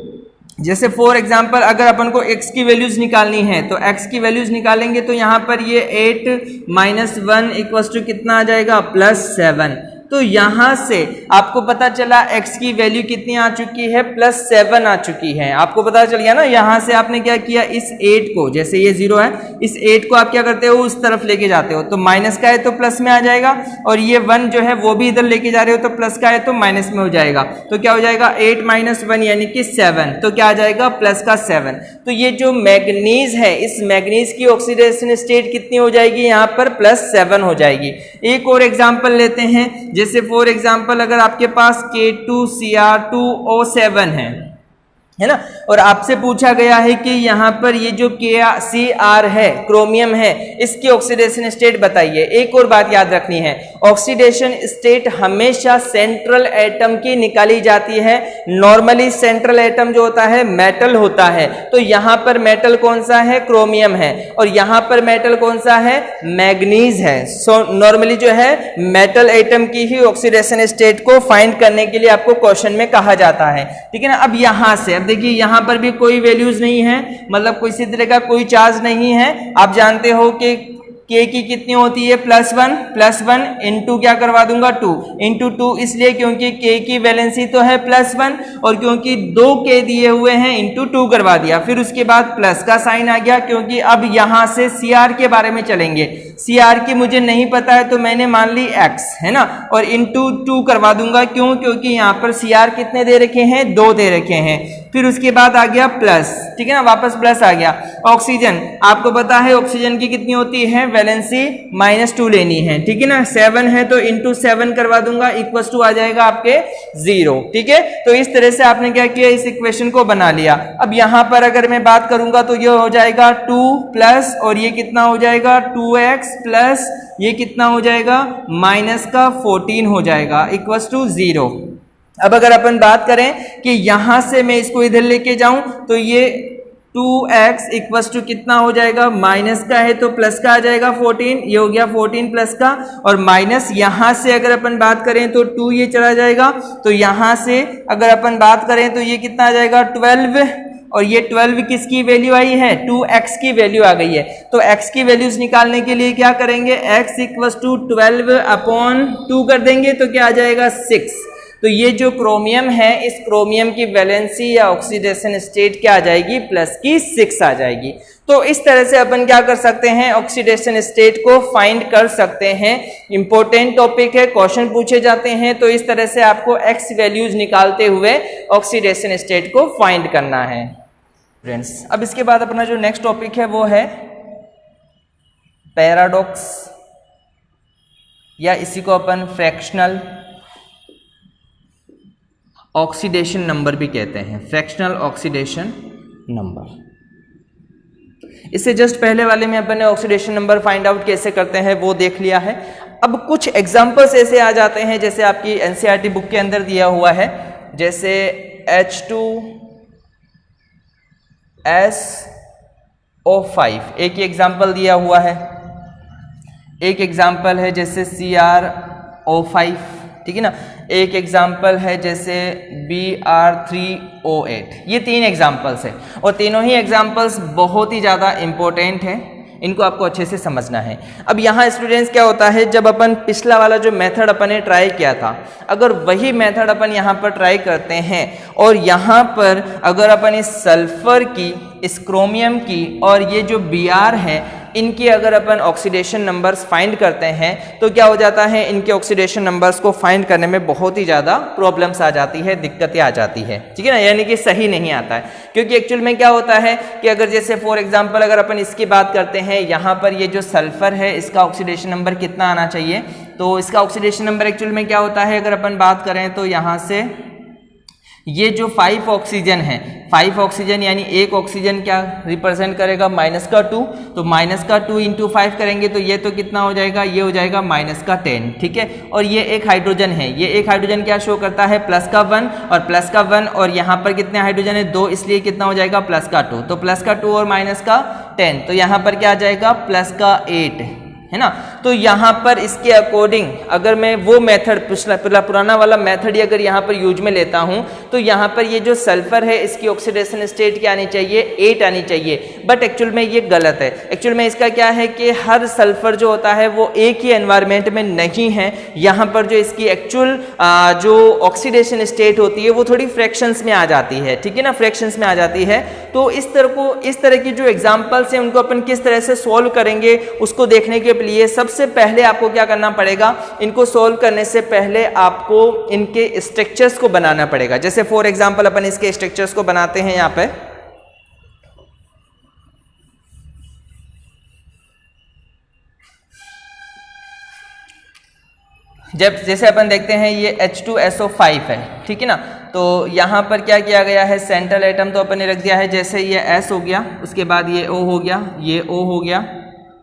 जैसे फॉर एग्जांपल अगर अपन को x की वैल्यूज निकालनी है, तो x की वैल्यूज निकालेंगे तो यहां पर ये 8 - 1 = कितना आ जाएगा, +7। तो यहां से आपको पता चला x की वैल्यू कितनी आ चुकी है, +7 आ चुकी है। आपको पता चल गया ना, यहां से आपने क्या किया, इस 8 को, जैसे ये 0 है, इस 8 को आप क्या करते हो, उस तरफ लेके जाते हो, तो माइनस का है तो प्लस में आ जाएगा, और ये 1 जो है वो भी इधर लेके जा रहे हो तो प्लस का है तो माइनस में हो जाएगा। तो क्या हो जाएगा, 8 - 1 यानी कि 7, तो क्या आ जाएगा, +7। तो ये जो मैग्नीज है, इस मैग्नीज की ऑक्सीडेशन स्टेट कितनी हो जाएगी, यहाँ पर +7 हो जाएगी। एक और एग्जाम्पल लेते हैं, जैसे फॉर एग्जांपल अगर आपके पास K2Cr2O7 है ना, और आपसे पूछा गया है कि यहाँ पर ये जो Cr है, क्रोमियम है, इसकी ऑक्सीडेशन स्टेट बताइए। एक और बात याद रखनी है, ऑक्सीडेशन स्टेट हमेशा सेंट्रल एटम की निकाली जाती है। नॉर्मली सेंट्रल एटम जो होता है मेटल होता है, तो यहाँ पर मेटल कौन सा है, क्रोमियम है, और यहाँ पर मेटल कौन सा है, मैग्नीज है। सो नॉर्मली जो है मेटल एटम की ही ऑक्सीडेशन स्टेट को फाइंड करने के लिए आपको क्वेश्चन में कहा जाता है, ठीक है ना। अब यहाँ से देखिए, यहां पर भी कोई वैल्यूज नहीं है, मतलब किसी तरह का कोई चार्ज नहीं है। आप जानते हो कि K की कितनी होती है, +1 इंटू क्या करवा दूंगा, 2 इंटू 2, इसलिए क्योंकि K की वैलेंसी तो है +1, और क्योंकि 2 K दिए हुए हैं इंटू 2 करवा दिया। फिर उसके बाद प्लस का साइन आ गया, क्योंकि अब यहां से Cr के बारे में चलेंगे। Cr की मुझे नहीं पता है तो मैंने मान ली X, है ना, और इंटू 2 करवा दूंगा, क्यों, क्योंकि यहाँ पर Cr कितने दे रखे हैं, 2 दे रखे हैं। फिर उसके बाद आ गया प्लस, ठीक है ना, वापस प्लस आ गया। ऑक्सीजन, आपको पता है ऑक्सीजन की कितनी होती है वैलेंसी, -2 लेनी है, ठीक है ना। 7 है तो इंटू 7 करवा दूंगा, = आ जाएगा आपके 0, ठीक है। तो इस तरह से आपने क्या किया, इस इक्वेशन को बना लिया। अब यहां पर अगर मैं बात करूंगा तो ये हो जाएगा 2 प्लस, और ये कितना हो जाएगा, 2x प्लस, ये कितना हो जाएगा, -14 हो जाएगा, = 0। अब अगर अपन बात करें कि यहां से मैं इसको इधर लेके जाऊं तो ये 2x = कितना हो जाएगा, माइनस का है तो प्लस का आ जाएगा 14, ये हो गया 14 प्लस का, और माइनस यहां से अगर अपन बात करें तो 2 ये चला जाएगा, तो यहां से अगर अपन बात करें तो ये कितना आ जाएगा, 12, और ये 12 किसकी वैल्यू आई है, 2x की वैल्यू आ गई है। तो x की वैल्यूज निकालने के लिए क्या करेंगे, x इक्वल्स टू 12/2 कर देंगे तो क्या आ जाएगा 6। तो ये जो क्रोमियम है, इस क्रोमियम की वैलेंसी या ऑक्सीडेशन स्टेट क्या आ जाएगी, प्लस की 6 आ जाएगी। तो इस तरह से अपन क्या कर सकते हैं, ऑक्सीडेशन स्टेट को फाइंड कर सकते हैं। इंपॉर्टेंट टॉपिक है, क्वेश्चन पूछे जाते हैं, तो इस तरह से आपको x वैल्यूज निकालते हुए ऑक्सीडेशन स्टेट को फाइंड करना है फ्रेंड्स। अब इसके बाद अपना जो नेक्स्ट टॉपिक है वो है पैराडॉक्स, या इसी को अपन फ्रैक्शनल ऑक्सीडेशन नंबर भी कहते हैं, फ्रैक्शनल ऑक्सीडेशन नंबर। इससे जस्ट पहले वाले में अपन ने ऑक्सीडेशन नंबर फाइंड आउट कैसे करते हैं वो देख लिया है। अब कुछ एग्जांपल्स ऐसे आ जाते हैं जैसे आपकी एनसीईआरटी बुक के अंदर दिया हुआ है, जैसे H2SO5 एक ही एग्जांपल दिया हुआ है। एक एग्जांपल है जैसे CrO5, ठीक है ना। एक एग्जाम्पल है जैसे Br3O8। ये 3 एग्जाम्पल्स है और तीनों ही एग्जाम्पल्स बहुत ही ज़्यादा इम्पोर्टेंट हैं, इनको आपको अच्छे से समझना है। अब यहाँ स्टूडेंट्स क्या होता है, जब अपन पिछला वाला जो मेथड अपन ने ट्राई किया था, अगर वही मेथड अपन यहाँ पर ट्राई करते हैं और यहाँ पर अगर अपन इस सल्फर की, इस क्रोमियम की और ये जो Br है, इनकी अगर अपन ऑक्सीडेशन नंबर्स फाइंड करते हैं तो क्या हो जाता है, इनके ऑक्सीडेशन नंबर्स को फाइंड करने में बहुत ही ज़्यादा प्रॉब्लम्स आ जाती है, दिक्कतें आ जाती है, ठीक है ना। यानी कि सही नहीं आता है, क्योंकि एक्चुअल में क्या होता है कि अगर जैसे फॉर एग्जांपल अगर अपन इसकी बात करते हैं, यहाँ पर ये जो सल्फर है इसका ऑक्सीडेशन नंबर कितना आना चाहिए, तो इसका ऑक्सीडेशन नंबर एक्चुअल में क्या होता है, अगर अपन बात करें तो यहाँ से ये जो 5 ऑक्सीजन है, 5 ऑक्सीजन यानी एक ऑक्सीजन क्या रिप्रेजेंट करेगा, -2, तो -2 इंटू 5 करेंगे तो ये तो कितना हो जाएगा, ये हो जाएगा -10, ठीक है। और ये एक हाइड्रोजन है, ये एक हाइड्रोजन क्या शो करता है, +1 और +1 और यहाँ पर कितने हाइड्रोजन है, 2, इसलिए कितना हो जाएगा +2, तो +2 और -10, तो यहाँ पर क्या आ जाएगा +8, है ना। तो यहाँ पर इसके अकॉर्डिंग अगर मैं वो मेथड पुराना वाला मेथड ही अगर यहाँ पर यूज में लेता हूँ तो यहाँ पर ये जो सल्फर है इसकी ऑक्सीडेशन स्टेट क्या आनी चाहिए, 8 आनी चाहिए, बट एक्चुअल में ये गलत है। एक्चुअल में इसका क्या है कि हर सल्फर जो होता है वो एक ही एनवायरमेंट में नहीं है, यहाँ पर जो इसकी एक्चुअल जो ऑक्सीडेशन स्टेट होती है वो थोड़ी फ्रैक्शंस में आ जाती है, ठीक है ना, फ्रैक्शंस में आ जाती है। तो इस तरह की जो एग्जाम्पल्स हैं उनको अपन किस तरह से सॉल्व करेंगे उसको देखने के लिए सबसे पहले आपको क्या करना पड़ेगा, इनको सॉल्व करने से पहले आपको इनके स्ट्रक्चर्स को बनाना पड़ेगा। जैसे फॉर एग्जांपल अपन इसके स्ट्रक्चर्स को बनाते हैं यहाँ पे, जैसे अपन देखते हैं ये H2SO5 है, ठीक है ना। तो यहाँ पर क्या किया गया है, सेंट्रल एटम तो अपन ने रख दिया है, जैसे ये S हो गया, उसके बाद ये O हो गया, ये O हो गया,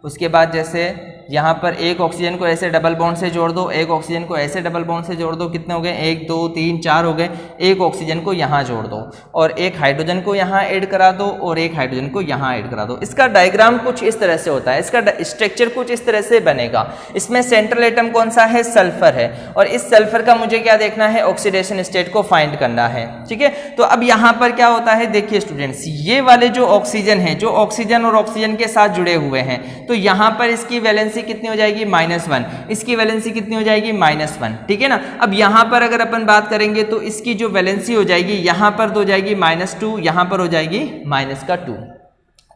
उसके बाद जैसे यहाँ पर एक ऑक्सीजन को ऐसे डबल बॉन्ड से जोड़ दो, एक ऑक्सीजन को ऐसे डबल बॉन्ड से जोड़ दो, कितने हो गए, 1 2 3 4 हो गए। एक ऑक्सीजन को यहाँ जोड़ दो और एक हाइड्रोजन को यहाँ ऐड करा दो और एक हाइड्रोजन को यहाँ ऐड करा दो। इसका डायग्राम कुछ इस तरह से होता है, इसका स्ट्रक्चर कुछ इस तरह से बनेगा। इसमें सेंट्रल एटम कौन सा है, सल्फर है, और इस सल्फर का मुझे क्या देखना है, ऑक्सीडेशन स्टेट को फाइंड करना है, ठीक है। तो अब यहाँ पर क्या होता है, देखिए स्टूडेंट्स, ये वाले जो ऑक्सीजन है, जो ऑक्सीजन और ऑक्सीजन के साथ जुड़े हुए हैं, तो यहाँ पर इसकी वैलेंसी कितनी हो जाएगी, -1, इसकी वैलेंसी कितनी हो जाएगी, -1, ठीक है ना। अब यहाँ पर अगर अपन बात करेंगे तो इसकी जो वैलेंसी हो जाएगी, यहाँ पर तो हो जाएगी -2, यहाँ पर हो जाएगी -2,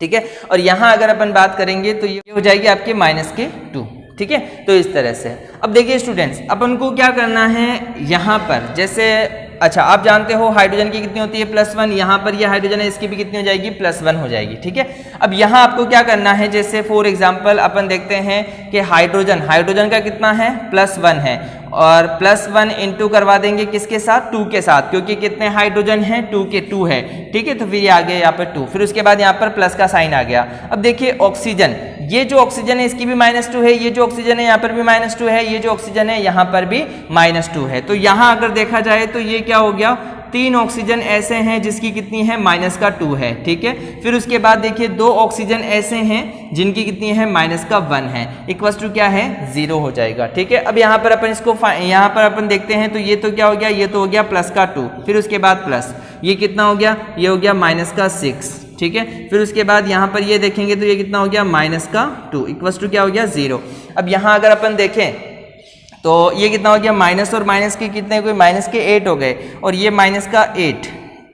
ठीक है। और यहाँ अगर अपन बात करेंगे तो ये हो जाएगी आपके -2, ठीक है। तो इस तरह से अब देखिए स्टूडेंट्स, अपन को क्या करना है यहाँ पर, जैसे अच्छा आप जानते हो हाइड्रोजन की कितनी होती है, +1, यहाँ पर ये हाइड्रोजन है, इसकी भी कितनी हो जाएगी, +1 हो जाएगी, ठीक है। अब यहाँ आपको क्या करना है, जैसे फॉर एग्जांपल अपन देखते हैं कि हाइड्रोजन का कितना है, +1 है, और +1 इंटू करवा देंगे किसके साथ, 2 के साथ, क्योंकि कितने हाइड्रोजन हैं, 2 है, ठीक है। तो फिर ये आ गया यहाँ पर 2, फिर उसके बाद यहाँ पर प्लस का साइन आ गया। अब देखिए ऑक्सीजन, ये जो ऑक्सीजन है इसकी भी -2 है, ये जो ऑक्सीजन है यहाँ पर भी -2 है, ये जो ऑक्सीजन है यहाँ पर भी -2 है। तो यहाँ अगर देखा जाए तो ये क्या हो गया, 3 ऑक्सीजन ऐसे हैं जिसकी कितनी है, -2 है, ठीक है। फिर उसके बाद देखिए 2 ऑक्सीजन ऐसे हैं जिनकी कितनी है, -1 है, इक्वल्स टू क्या है, 0 हो जाएगा, ठीक है। अब यहाँ पर अपन देखते हैं तो ये तो क्या हो गया, ये तो हो गया +2, फिर उसके बाद प्लस, ये कितना हो गया, ये हो गया -6, ठीक है। फिर उसके बाद यहाँ पर ये देखेंगे तो ये कितना हो गया -2 इक्वल्स टू क्या हो गया 0। अब यहाँ अगर अपन देखें तो ये कितना हो गया, माइनस और माइनस के कितने हुए, -8 हो गए, और ये -8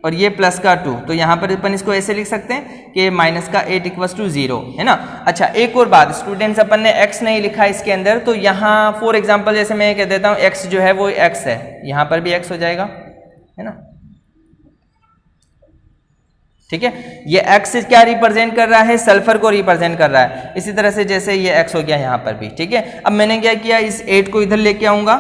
और ये +2। तो यहाँ पर अपन इसको ऐसे लिख सकते हैं कि -8 इक्वल्स टू 0, है ना। अच्छा एक और बात स्टूडेंट्स, अपन ने x नहीं लिखा इसके अंदर, तो यहाँ फॉर एग्जांपल जैसे मैं कह देता हूँ x जो है वो x है, यहाँ पर भी x हो जाएगा, है ना, ठीक है। ये x क्या रिप्रेजेंट कर रहा है, सल्फर को रिप्रेजेंट कर रहा है। इसी तरह से जैसे ये x हो गया यहाँ पर भी, ठीक है। अब मैंने क्या किया, इस 8 को इधर लेके आऊंगा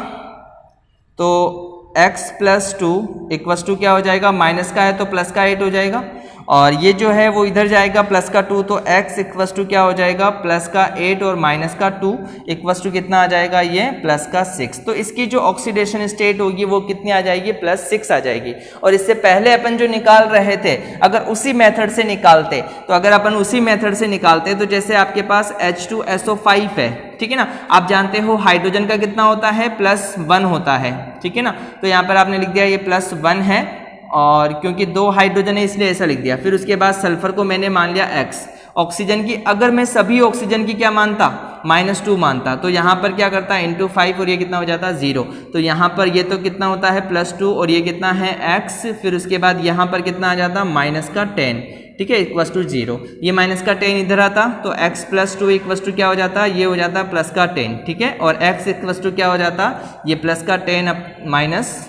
तो x + 2 इक्वल्स टू क्या हो जाएगा, माइनस का है तो प्लस का 8 हो जाएगा, और ये जो है वो इधर जाएगा +2, तो x इक्वल्स टू क्या हो जाएगा, +8 और -2 इक्वल्स टू कितना आ जाएगा, ये +6। तो इसकी जो ऑक्सीडेशन स्टेट होगी वो कितनी आ जाएगी, +6 आ जाएगी। और इससे पहले अपन जो निकाल रहे थे, अगर उसी मेथड से निकालते, तो अगर अपन उसी मेथड से निकालते तो जैसे आपके पास H2SO5 है, ठीक है ना, आप जानते हो हाइड्रोजन का कितना होता है, +1 होता है, ठीक है ना। तो यहाँ पर आपने लिख दिया ये +1 है, और क्योंकि 2 हाइड्रोजन है इसलिए ऐसा लिख दिया। फिर उसके बाद सल्फर को मैंने मान लिया x। ऑक्सीजन की अगर मैं सभी ऑक्सीजन की क्या मानता, -2 मानता, तो यहाँ पर क्या करता है × 5 और ये कितना हो जाता 0। तो यहाँ पर ये तो कितना होता है +2 और ये कितना है x। फिर उसके बाद यहाँ पर कितना आ जाता -10, ठीक है, इक्वल्स टू 0। ये -10 इधर आता तो x + 2 इक्वल्स टू क्या हो जाता, ये हो जाता +10, ठीक है। और x इक्वल्स टू क्या हो जाता, ये +10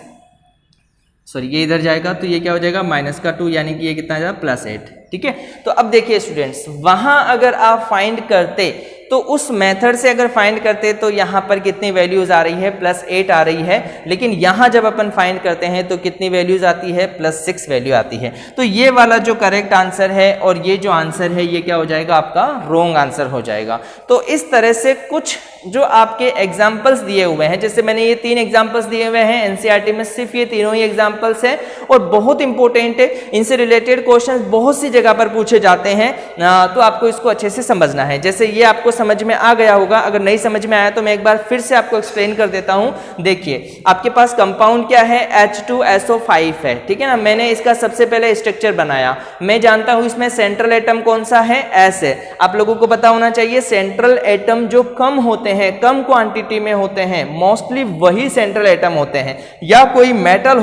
सॉरी ये इधर जाएगा तो ये क्या हो जाएगा -2, यानी कि ये कितना आ जाएगा +8, ठीक है। तो अब देखिए स्टूडेंट्स, वहां अगर आप फाइंड करते तो उस मेथड से अगर फाइंड करते तो यहाँ पर कितनी वैल्यूज आ रही है, +8 आ रही है, लेकिन यहाँ जब अपन फाइंड करते हैं तो कितनी वैल्यूज आती है, +6 वैल्यू आती है। तो ये वाला जो करेक्ट आंसर है और ये जो आंसर है ये क्या हो जाएगा, आपका रॉन्ग आंसर हो जाएगा। तो इस तरह से कुछ जो आपके एग्जाम्पल्स दिए हुए हैं, जैसे मैंने ये 3 एग्जाम्पल्स दिए हुए हैं एनसीईआरटी में, सिर्फ ये तीनों ही एग्जाम्पल्स हैं और बहुत इंपॉर्टेंट है, इनसे रिलेटेड क्वेश्चन बहुत सी जगह पर पूछे जाते हैं, तो आपको इसको अच्छे से समझना है। जैसे ये आपको समझ में आ गया होगा, अगर नहीं समझ में आया तो मैं एक बार फिर से आपको एक्सप्लेन कर देता हूं। देखिए आपके पास कंपाउंड क्या है, H2SO5 है, ठीक है ना। मैंने इसका सबसे पहले स्ट्रक्चर बनाया, मैं जानता हूं इसमें सेंट्रल एटम कौन सा है, S है। आप लोगों को पता होना चाहिए सेंट्रल एटम जो कम होते हैं, कम क्वांटिटी में होते हैं, मोस्टली वही सेंट्रल एटम होते हैं, या कोई मेटल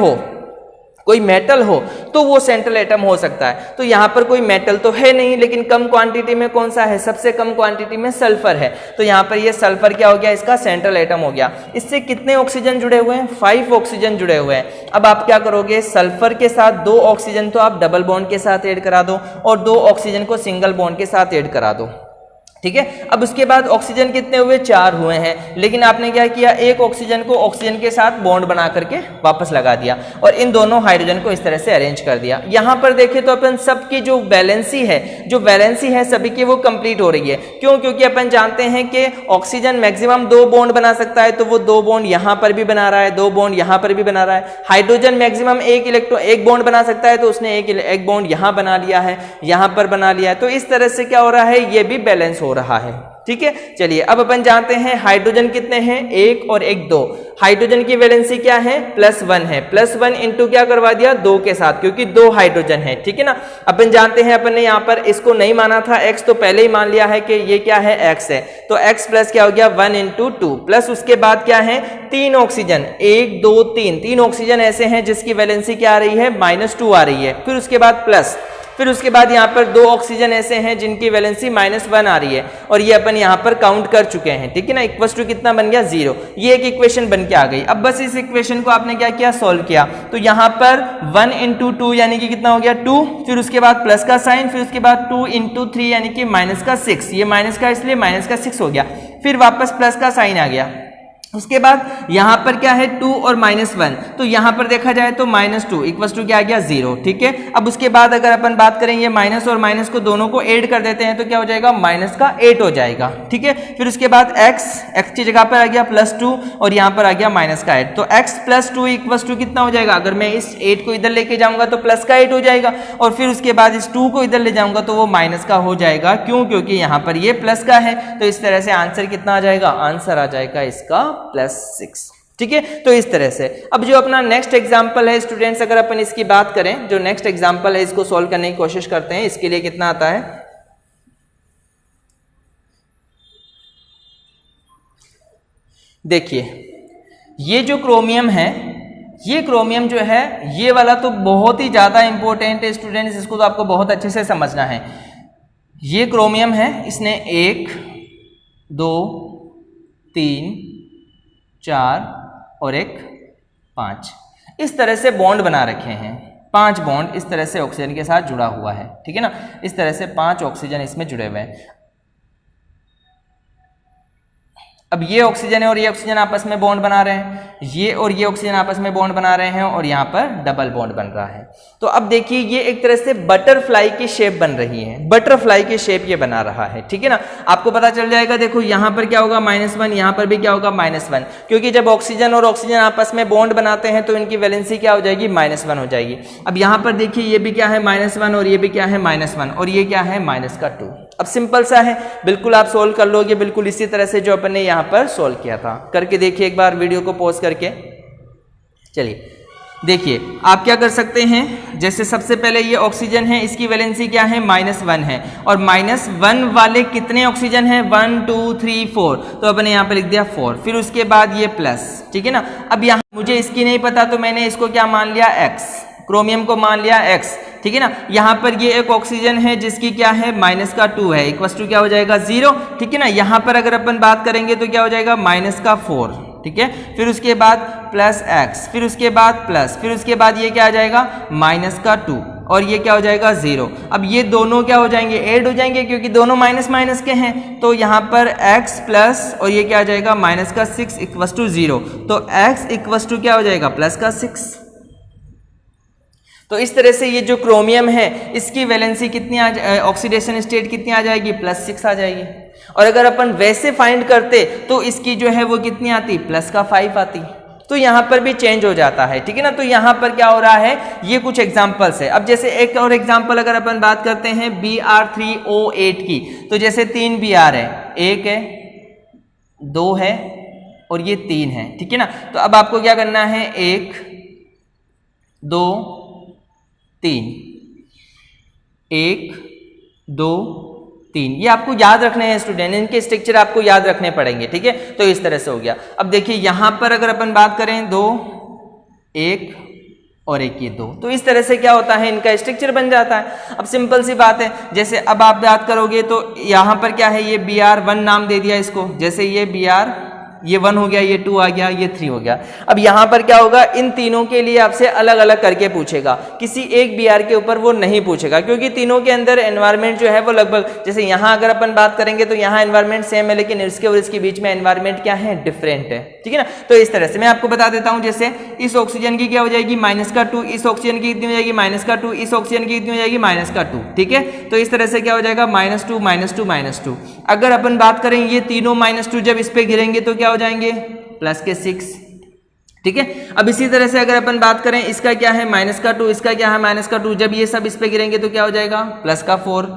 हो तो वो सेंट्रल एटम हो सकता है। तो यहाँ पर कोई मेटल तो है नहीं, लेकिन कम क्वांटिटी में कौन सा है, सबसे कम क्वांटिटी में सल्फर है। तो यहाँ पर ये सल्फर क्या हो गया, इसका सेंट्रल एटम हो गया। इससे कितने ऑक्सीजन जुड़े हुए हैं, 5 ऑक्सीजन जुड़े हुए हैं। अब आप क्या करोगे, सल्फर के साथ 2 ऑक्सीजन तो आप डबल बॉन्ड के साथ ऐड करा दो और 2 ऑक्सीजन को सिंगल बॉन्ड के साथ ऐड करा दो, ठीक है। अब उसके बाद ऑक्सीजन कितने हुए, 4 हुए हैं, लेकिन आपने क्या किया, एक ऑक्सीजन को ऑक्सीजन के साथ बॉन्ड बना करके वापस लगा दिया और इन दोनों हाइड्रोजन को इस तरह से अरेंज कर दिया। यहां पर देखें तो अपन सबकी जो वैलेंसी है सभी की वो कंप्लीट हो रही है। क्यों, क्योंकि अपन जानते हैं कि ऑक्सीजन मैक्सिमम 2 बॉन्ड बना सकता है, तो वो 2 बॉन्ड यहां पर भी बना रहा है, 2 बॉन्ड यहां पर भी बना रहा है। हाइड्रोजन मैक्सिमम 1 बॉन्ड बना सकता है, तो उसने एक बॉन्ड यहां बना लिया है, यहां पर बना लिया है। तो इस तरह से क्या हो रहा है, ये भी बैलेंस हो रहा है, ठीक है। चलिए अब अपन जानते हैं हाइड्रोजन कितने हैं, 1 और 1 2। हाइड्रोजन की वैलेंसी क्या है, +1 है, +1 इंटू क्या करवा दिया, 2 के साथ, क्योंकि 2 हाइड्रोजन है, ठीक है ना। अपन जानते हैं, अपन ने यहाँ पर इसको नहीं माना था x, तो पहले ही मान लिया है कि ये क्या है, x है। तो x प्लस क्या हो गया, 1 इंटू 2 प्लस उसके बाद क्या है, 3 ऑक्सीजन, 1 2 3 ऑक्सीजन ऐसे हैं जिसकी वैलेंसी क्या आ रही है, -2 आ रही है। फिर उसके बाद प्लस, फिर उसके बाद यहाँ पर 2 ऑक्सीजन ऐसे हैं जिनकी वैलेंसी -1 आ रही है, और ये अपन यहाँ पर काउंट कर चुके हैं, ठीक है ना। इक्वल्स टू कितना बन गया, 0। ये एक इक्वेशन बन के आ गई। अब बस इस इक्वेशन को आपने क्या किया, सॉल्व किया। तो यहाँ पर 1 इंटू 2 यानी कि कितना हो गया, 2, फिर उसके बाद प्लस का साइन, फिर उसके बाद 2 इंटू 3 यानी कि -6, ये माइनस का इसलिए -6 हो गया, फिर वापस प्लस का साइन आ गया। उसके बाद यहां पर क्या है, 2 और -1, तो यहां पर देखा जाए तो -2 इक्वल्स टू क्या आ गया, 0, ठीक है। अब उसके बाद अगर अपन बात करें, ये माइनस और माइनस को दोनों को ऐड कर देते हैं तो क्या हो जाएगा, -8 हो जाएगा, ठीक है। फिर उसके बाद x की जगह पर आ गया +2 और यहां पर आ गया -8, तो x + 2 इक्वल्स टू कितना हो जाएगा, अगर मैं इस 8 को इधर लेके जाऊंगा तो +8 हो जाएगा, और फिर उसके बाद इस 2 को इधर ले जाऊंगा तो वो माइनस का हो जाएगा। क्यों, क्योंकि यहां पर ये प्लस का है। तो इस तरह से आंसर कितना आ जाएगा, आंसर आ जाएगा इसका +6। ठीक है। तो इस तरह से अब जो अपना नेक्स्ट एग्जाम्पल है स्टूडेंट्स, अगर अपन इसकी बात करें, जो नेक्स्ट एग्जाम्पल है इसको सोल्व करने की कोशिश करते हैं। इसके लिए कितना आता है, देखिए ये जो क्रोमियम है, ये क्रोमियम जो है ये वाला तो बहुत ही ज्यादा इंपॉर्टेंट है स्टूडेंट्स, इसको तो आपको बहुत अच्छे से समझना है। ये क्रोमियम है, इसने 1 2 3 4 और एक 5 इस तरह से बॉन्ड बना रखे हैं। 5 बॉन्ड इस तरह से ऑक्सीजन के साथ जुड़ा हुआ है, ठीक है ना। इस तरह से 5 ऑक्सीजन इसमें जुड़े हुए हैं। अब ये ऑक्सीजन है और ये ऑक्सीजन आपस में बॉन्ड बना रहे हैं, ये और ये ऑक्सीजन आपस में बॉन्ड बना रहे हैं और यहाँ पर डबल बॉन्ड बन रहा है। तो अब देखिए ये एक तरह से बटरफ्लाई की शेप बन रही है, बटरफ्लाई की शेप ये बना रहा है, ठीक है ना। आपको पता चल जाएगा, देखो यहाँ पर क्या होगा -1, यहाँ पर भी क्या होगा -1, क्योंकि जब ऑक्सीजन और ऑक्सीजन आपस में बॉन्ड बनाते हैं तो इनकी वैलेंसी क्या हो जाएगी, -1 हो जाएगी। अब यहाँ पर देखिए ये भी क्या है -1 और ये भी क्या है -1 और ये क्या है -2। अब सिंपल सा है, बिल्कुल आप सोल्व कर लोगे, बिल्कुल इसी तरह से जो अपन ने यहाँ पर सोल्व किया था। करके देखिए एक बार वीडियो को पॉज करके। चलिए देखिए आप क्या कर सकते हैं, जैसे सबसे पहले ये ऑक्सीजन है, इसकी वैलेंसी क्या है, -1 है और -1 वाले कितने ऑक्सीजन है, 1 2 3 4, तो अपन ने यहाँ पर लिख दिया 4। फिर उसके बाद ये प्लस, ठीक है ना। अब यहाँ मुझे इसकी नहीं पता तो मैंने इसको क्या मान लिया, x, क्रोमियम को मान लिया x, ठीक है ना। यहाँ पर ये एक ऑक्सीजन है जिसकी क्या है -2 है, इक्वल टू क्या हो जाएगा 0, ठीक है ना। यहाँ पर अगर अपन बात करेंगे तो क्या हो जाएगा -4, ठीक है। फिर उसके बाद +x, फिर उसके बाद प्लस, फिर उसके बाद ये क्या आ जाएगा -2 और ये क्या हो जाएगा 0। अब ये दोनों क्या हो जाएंगे, ऐड हो जाएंगे क्योंकि दोनों माइनस माइनस के हैं। तो यहाँ पर x प्लस और ये क्या आ जाएगा -6 इक्वल टू 0, तो x इक्वल टू क्या हो जाएगा +6। तो इस तरह से ये जो क्रोमियम है इसकी वैलेंसी कितनी ऑक्सीडेशन स्टेट कितनी आ जाएगी, +6 आ जाएगी। और अगर अपन वैसे फाइंड करते तो इसकी जो है वो कितनी आती, +5 आती। तो यहाँ पर भी चेंज हो जाता है, ठीक है ना। तो यहाँ पर क्या हो रहा है, ये कुछ एग्जांपल्स है। अब जैसे एक और एग्जांपल अगर अपन बात करते हैं Br3O8 की, तो जैसे 3 Br है, 1 है, 2 है और ये 3 है, ठीक है ना। तो अब आपको क्या करना है, 1 2 3, 1 2 3, ये आपको याद रखने हैं स्टूडेंट, इनके स्ट्रक्चर आपको याद रखने पड़ेंगे, ठीक है। तो इस तरह से हो गया। अब देखिए यहाँ पर अगर अपन बात करें 2 1 और 1 ये 2, तो इस तरह से क्या होता है, इनका स्ट्रक्चर बन जाता है। अब सिंपल सी बात है, जैसे अब आप बात करोगे तो यहाँ पर क्या है, ये Br1 नाम दे दिया इसको, जैसे ये Br, ये 1 हो गया, ये 2 आ गया, ये 3 हो गया। अब यहाँ पर क्या होगा, इन तीनों के लिए आपसे अलग अलग करके पूछेगा, किसी एक Br के ऊपर वो नहीं पूछेगा, क्योंकि तीनों के अंदर एनवायरनमेंट जो है वो लगभग, जैसे यहाँ अगर अपन बात करेंगे तो यहाँ एनवायरनमेंट सेम है, लेकिन इसके और इसके बीच में एनवायरनमेंट क्या है, डिफरेंट है, ठीक है ना। तो इस तरह से मैं आपको बता देता हूँ, जैसे इस ऑक्सीजन की क्या हो जाएगी -2, इस ऑक्सीजन की कितनी हो जाएगी -2, इस ऑक्सीजन की कितनी हो जाएगी -2, ठीक है। तो इस तरह से क्या हो जाएगा -2 -2 -2। अगर अपन बात करें ये तीनों -2 जब इस पे गिरेंगे तो क्या हो जाएंगे, +6, ठीक है। अब इसी तरह से अगर अपन बात करें इसका क्या है -2, इसका क्या है -2, जब ये सब इस पे गिरेंगे तो क्या हो जाएगा +4।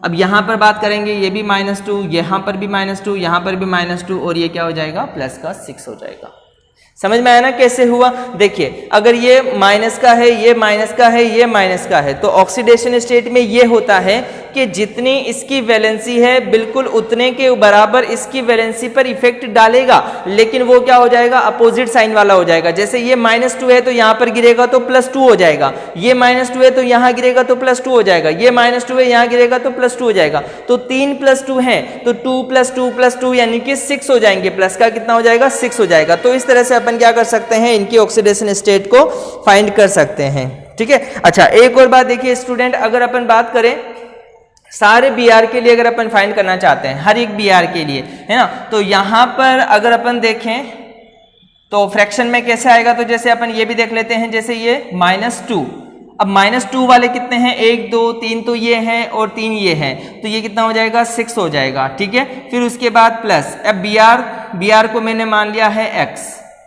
अब यहाँ पर बात करेंगे ये भी -2, यहाँ पर भी -2, यहाँ पर भी -2 और ये क्या हो जाएगा +6 हो जाएगा। समझ में आया ना कैसे हुआ। देखिए अगर ये माइनस का है, ये माइनस का है, ये माइनस का है, तो ऑक्सीडेशन स्टेट में ये होता है कि जितनी इसकी वैलेंसी है बिल्कुल उतने के बराबर इसकी वैलेंसी पर इफेक्ट डालेगा, लेकिन वो क्या हो जाएगा, अपोजिट साइन वाला हो जाएगा। जैसे ये -2 है तो यहाँ पर गिरेगा तो +2 हो जाएगा, ये -2 है तो यहाँ गिरेगा तो +2 हो जाएगा, ये -2 है यहाँ गिरेगा तो +2 हो जाएगा। तो 3 + 2 है तो 2 + 2 + 2 यानी कि 6 हो जाएंगे, प्लस का कितना हो जाएगा, 6 हो जाएगा। तो इस तरह से अपन क्या कर सकते हैं, इनकी ऑक्सीडेशन स्टेट को फाइंड कर सकते हैं, ठीक है। अच्छा एक और बात देखिए स्टूडेंट, अगर अपन बात करें सारे Br के लिए, अगर अपन फाइंड करना चाहते हैं हर एक Br के लिए, है ना, तो यहां पर अगर अपन देखें तो फ्रैक्शन में कैसे आएगा, तो जैसे अपन ये भी देख लेते हैं, जैसे ये -2, अब -2 वाले कितने हैं, 1 2 3, तो ये हैं और 3 ये हैं, तो ये कितना हो जाएगा, 6 हो जाएगा, ठीक है। फिर उसके बाद प्लस, अब Br को मैंने मान लिया है x,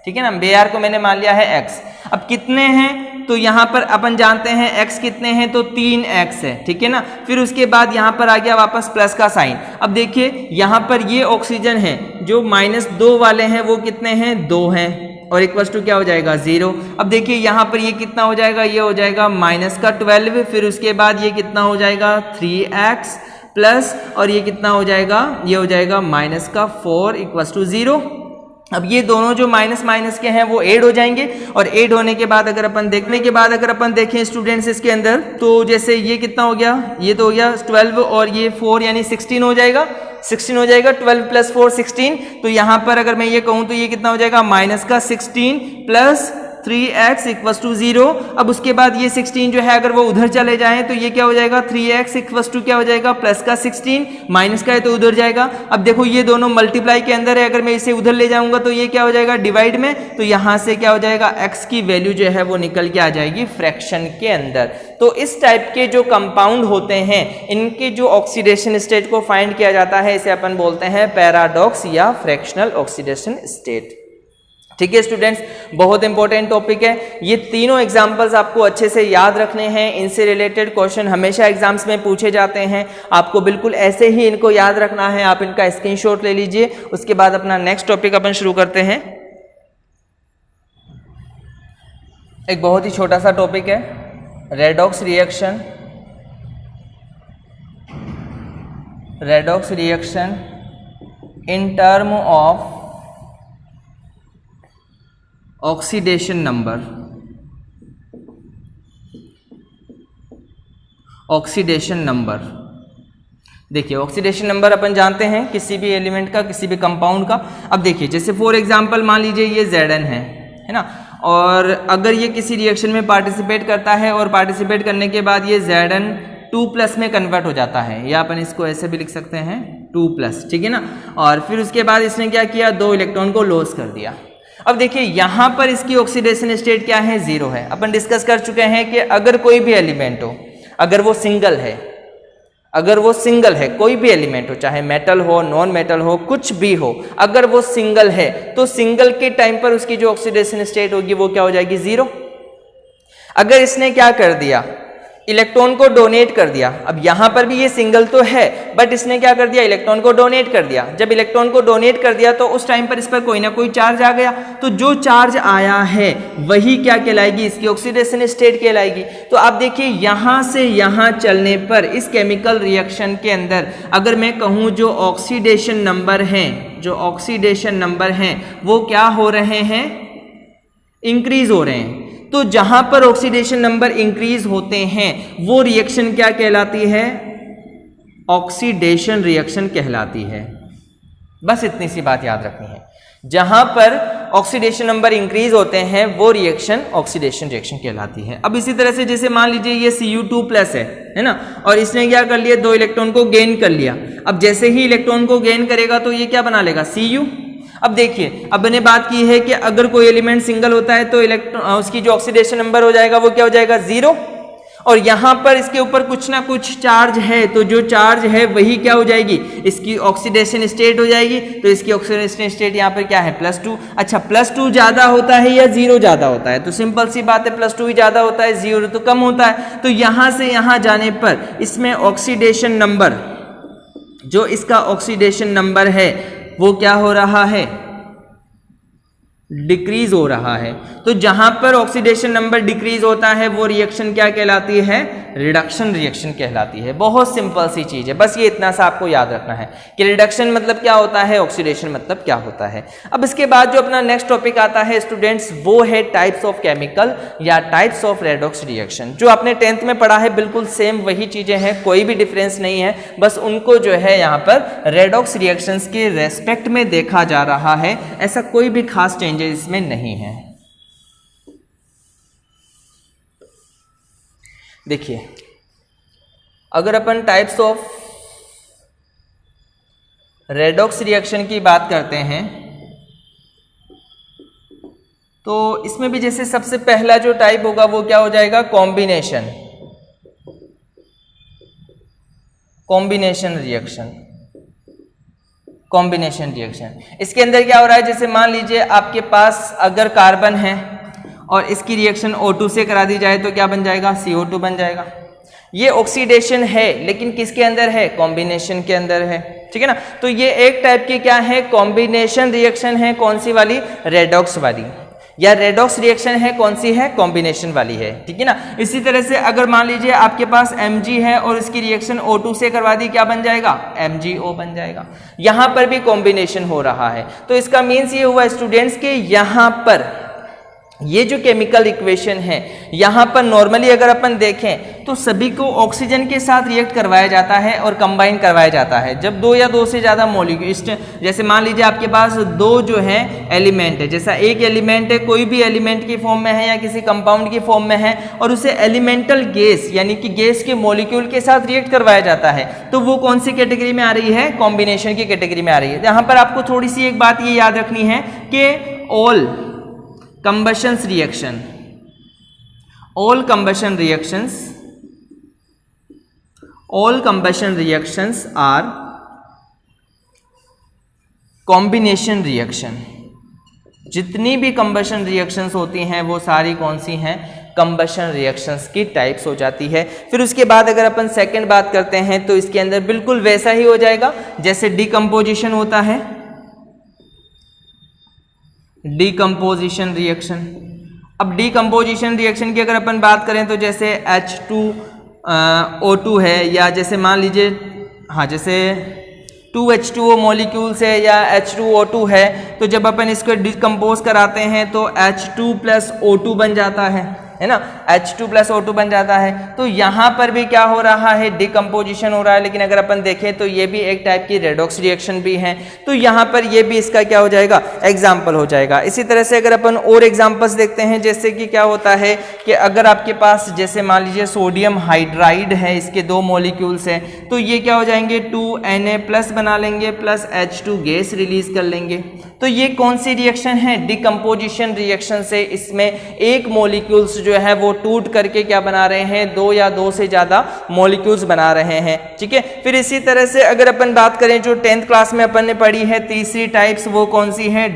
ठीक है ना, Br को मैंने मान लिया है x। अब कितने हैं, तो यहाँ पर अपन जानते हैं x कितने हैं, तो 3x है, ठीक है ना। फिर उसके बाद यहाँ पर आ गया वापस प्लस का साइन। अब देखिए यहाँ पर ये ऑक्सीजन है जो -2 वाले हैं वो कितने हैं, 2 हैं, और इक्वल्स टू क्या हो जाएगा 0। अब देखिए यहाँ पर ये कितना हो जाएगा, ये हो जाएगा माइनस का 12, फिर उसके बाद ये कितना हो जाएगा 3x प्लस, और ये कितना हो जाएगा, ये हो जाएगा माइनस का 4 इक्वल्स टू 0। अब ये दोनों जो माइनस माइनस के हैं वो ऐड हो जाएंगे, और ऐड होने के बाद अगर अपन देखें स्टूडेंट्स इसके अंदर, तो जैसे ये कितना हो गया, ये तो हो गया 12 और ये 4 यानी 16 हो जाएगा, 16 हो जाएगा, 12 प्लस 4 16। तो यहाँ पर अगर मैं ये कहूँ तो ये कितना हो जाएगा माइनस का 16 प्लस 3x इक्वल्स टू 0। अब उसके बाद ये 16 जो है अगर वो उधर चले जाएं तो ये क्या हो जाएगा 3x इक्वल्स टू क्या हो जाएगा प्लस का 16, माइनस का है तो उधर जाएगा। अब देखो ये दोनों मल्टीप्लाई के अंदर है, अगर मैं इसे उधर ले जाऊंगा तो ये क्या हो जाएगा डिवाइड में, तो यहां से क्या हो जाएगा x की वैल्यू जो है वो निकल के आ जाएगी फ्रैक्शन के अंदर। तो इस टाइप के जो कंपाउंड होते हैं इनके जो ऑक्सीडेशन स्टेट को फाइंड किया जाता है इसे अपन बोलते हैं पैराडॉक्स या फ्रैक्शनल ऑक्सीडेशन स्टेट। ठीक है स्टूडेंट्स, बहुत इंपॉर्टेंट टॉपिक है। ये तीनों एग्जांपल्स आपको अच्छे से याद रखने हैं, इनसे रिलेटेड क्वेश्चन हमेशा एग्जाम्स में पूछे जाते हैं, आपको बिल्कुल ऐसे ही इनको याद रखना है। आप इनका स्क्रीनशॉट ले लीजिए, उसके बाद अपना नेक्स्ट टॉपिक अपन शुरू करते हैं। एक बहुत ही छोटा सा टॉपिक है, redox reaction. Redox reaction in term of oxidation number. Oxidation number, देखिए ऑक्सीडेशन नंबर अपन जानते हैं किसी भी एलिमेंट का, किसी भी कंपाउंड का। अब देखिए जैसे फॉर एग्जांपल मान लीजिए ये Zn है ना, और अगर ये किसी रिएक्शन में पार्टिसिपेट करता है और पार्टिसिपेट करने के बाद ये Zn 2+ में कन्वर्ट हो जाता है, या अपन इसको ऐसे भी लिख सकते हैं 2+, ठीक है ना। और फिर उसके बाद इसने क्या किया, 2 इलेक्ट्रॉन को लॉस कर दिया। अब देखिए यहां पर इसकी ऑक्सीडेशन स्टेट क्या है, 0 है। अपन डिस्कस कर चुके हैं कि अगर कोई भी एलिमेंट हो, अगर वो सिंगल है, कोई भी एलिमेंट हो, चाहे मेटल हो, नॉन मेटल हो, कुछ भी हो, अगर वो सिंगल है तो सिंगल के टाइम पर उसकी जो ऑक्सीडेशन स्टेट होगी वो क्या हो जाएगी 0। अगर इसने क्या कर दिया, इलेक्ट्रॉन को डोनेट कर दिया, अब यहां पर भी ये सिंगल तो है बट इसने क्या कर दिया, इलेक्ट्रॉन को डोनेट कर दिया। जब इलेक्ट्रॉन को डोनेट कर दिया तो उस टाइम पर इस पर कोई ना कोई चार्ज आ गया, तो जो चार्ज आया है वही क्या कहलाएगी, इसकी ऑक्सीडेशन स्टेट कहलाएगी। तो आप देखिए यहां से यहां चलने पर इस केमिकल रिएक्शन के अंदर अगर मैं कहूं जो ऑक्सीडेशन नंबर हैं वो क्या हो रहे हैं, इंक्रीज हो रहे हैं। तो जहां पर ऑक्सीडेशन नंबर इंक्रीज होते हैं वो रिएक्शन क्या कहलाती है, ऑक्सीडेशन रिएक्शन कहलाती है। बस इतनी सी बात याद रखनी है, जहां पर ऑक्सीडेशन नंबर इंक्रीज होते हैं वो रिएक्शन ऑक्सीडेशन रिएक्शन कहलाती है। अब इसी तरह से जैसे मान लीजिए ये Cu2+ है ना, और इसने क्या कर लिया, 2 इलेक्ट्रॉन को गेन कर लिया। अब जैसे ही इलेक्ट्रॉन को गेन करेगा तो ये क्या बना लेगा, Cu। अब देखिए अब मैंने बात की है कि अगर कोई एलिमेंट सिंगल होता है तो इलेक्ट्रॉन उसकी जो ऑक्सीडेशन नंबर हो जाएगा वो क्या हो जाएगा 0, और यहां पर इसके ऊपर कुछ ना कुछ चार्ज है, तो जो चार्ज है वही क्या हो जाएगी, इसकी ऑक्सीडेशन स्टेट हो जाएगी। तो इसकी ऑक्सीडेशन स्टेट यहां पर क्या है +2। अच्छा +2 ज्यादा होता है या 0 ज्यादा होता है, तो सिंपल सी बात है +2 ही ज्यादा होता है, 0 तो कम होता है। तो यहां से यहां जाने पर इसमें ऑक्सीडेशन नंबर, जो इसका ऑक्सीडेशन नंबर है वो क्या हो रहा है, डिक्रीज हो रहा है। तो जहां पर ऑक्सीडेशन नंबर डिक्रीज होता है वो रिएक्शन क्या कहलाती है, रिडक्शन रिएक्शन कहलाती है। बहुत सिंपल सी चीज है, बस ये इतना सा आपको याद रखना है कि रिडक्शन मतलब क्या होता है, ऑक्सीडेशन मतलब क्या होता है। अब इसके बाद जो अपना नेक्स्ट टॉपिक आता है स्टूडेंट्स वो है टाइप्स ऑफ केमिकल या टाइप्स ऑफ रेडॉक्स रिएक्शन। जो आपने 10th में पढ़ा है बिल्कुल सेम वही चीजें हैं, कोई भी डिफरेंस नहीं है, बस उनको जो है यहाँ पर रेडॉक्स रिएक्शंस के रेस्पेक्ट में देखा जा रहा है, ऐसा कोई भी खास चेंजेस इसमें नहीं है। देखिए अगर अपन टाइप्स ऑफ रेडॉक्स रिएक्शन की बात करते हैं तो इसमें भी जैसे सबसे पहला जो टाइप होगा वो क्या हो जाएगा, कॉम्बिनेशन रिएक्शन। कॉम्बिनेशन रिएक्शन इसके अंदर क्या हो रहा है, जैसे मान लीजिए आपके पास अगर कार्बन है और इसकी रिएक्शन O2 से करा दी जाए तो क्या बन जाएगा, CO2 बन जाएगा। ये ऑक्सीडेशन है लेकिन किसके अंदर है, कॉम्बिनेशन के अंदर है, ठीक है ना। तो ये एक टाइप की क्या है, कॉम्बिनेशन रिएक्शन है, कौन सी वाली, रेडॉक्स वाली। या रेडॉक्स रिएक्शन है कौन सी है, कॉम्बिनेशन वाली है, ठीक है ना। इसी तरह से अगर मान लीजिए आपके पास Mg है और इसकी रिएक्शन O2 से करवा दी, क्या बन जाएगा, MgO बन जाएगा। यहां पर भी कॉम्बिनेशन हो रहा है, तो इसका मीन्स ये हुआ स्टूडेंट्स के यहां पर ये जो केमिकल इक्वेशन है यहाँ पर नॉर्मली अगर अपन देखें तो सभी को ऑक्सीजन के साथ रिएक्ट करवाया जाता है और कंबाइन करवाया जाता है जब दो या दो से ज़्यादा मॉलिक्यूल, जैसे मान लीजिए आपके पास दो जो है एलिमेंट है, जैसा एक एलिमेंट है कोई भी एलिमेंट की फॉर्म में है या किसी कंपाउंड की फॉर्म में है और उसे एलिमेंटल गैस यानी कि गैस के मॉलिक्यूल के साथ रिएक्ट करवाया जाता है, तो वो कौन सी कैटेगरी में आ रही है, कॉम्बिनेशन की कैटेगरी में आ रही है। यहाँ पर आपको थोड़ी सी एक बात ये याद रखनी है कि all combustion reactions are combination reaction। जितनी भी कंबशन रिएक्शंस होती हैं वो सारी कौन सी हैं, कंबशन रिएक्शंस की टाइप्स हो जाती है। फिर उसके बाद अगर अपन सेकंड बात करते हैं तो इसके अंदर बिल्कुल वैसा ही हो जाएगा जैसे डिकम्पोजिशन होता है, डिकम्पोजिशन रिएक्शन। अब डिकम्पोजिशन रिएक्शन की अगर अपन बात करें तो जैसे H2O2 है या जैसे मान लीजिए जैसे 2H2O मॉलिक्यूल्स है या H2O2 है, तो जब अपन इसको डिकम्पोज कराते हैं तो H2 + O2 बन जाता है ना, H2 + O2 बन जाता है। तो यहाँ पर भी क्या हो रहा है, डिकम्पोजिशन हो रहा है, लेकिन अगर अपन देखें तो ये भी एक टाइप की रेडॉक्स रिएक्शन भी है, तो यहाँ पर ये भी इसका क्या हो जाएगा, एग्जाम्पल हो जाएगा। इसी तरह से अगर अपन और एग्जाम्पल्स देखते हैं, जैसे कि क्या होता है कि अगर आपके पास जैसे मान लीजिए सोडियम हाइड्राइड है, इसके दो मॉलिक्यूल्स हैं, तो ये क्या हो जाएंगे 2Na+ बना लेंगे प्लस H2 गैस रिलीज कर लेंगे। तो ये कौन सी रिएक्शन है, डिकम्पोजिशन रिएक्शन से इसमें एक मॉलिक्यूल्स जो है वो टूट करके क्या बना रहे हैं, दो या दो से ज्यादा मॉलिक्यूल्स बना रहे हैं, ठीक है। फिर इसी तरह से अगर अपन बात करें जो 10th क्लास में अपन ने पढ़ी है तीसरी टाइप्स, वो कौन सी है,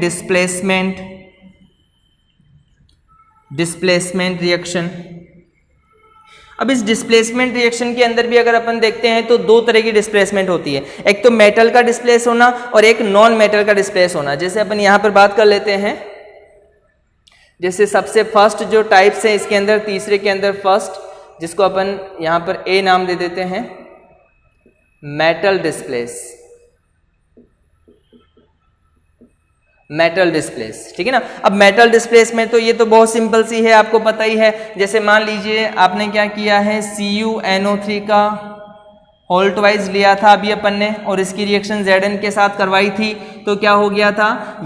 डिस्प्लेसमेंट रिएक्शन। अब इस डिस्प्लेसमेंट रिएक्शन के अंदर भी अगर अपन देखते हैं तो दो तरह की डिस्प्लेसमेंट होती है, एक तो मेटल का डिस्प्लेस होना और एक नॉन मेटल का डिस्प्लेस होना। जैसे अपन यहाँ पर बात कर लेते हैं, जैसे सबसे फर्स्ट जो टाइप्स है इसके अंदर, तीसरे के अंदर फर्स्ट, जिसको अपन यहाँ पर ए नाम दे देते हैं, मेटल डिस्प्लेस, ठीक है ना। अब मेटल डिस्प्लेस में तो ये तो बहुत सिंपल सी है, आपको पता ही है। जैसे मान लीजिए आपने क्या किया है, CuNO3 का होल ट्वाइस लिया था अभी अपन ने और इसकी रिएक्शन Zn के साथ करवाई थी, तो क्या हो गया था,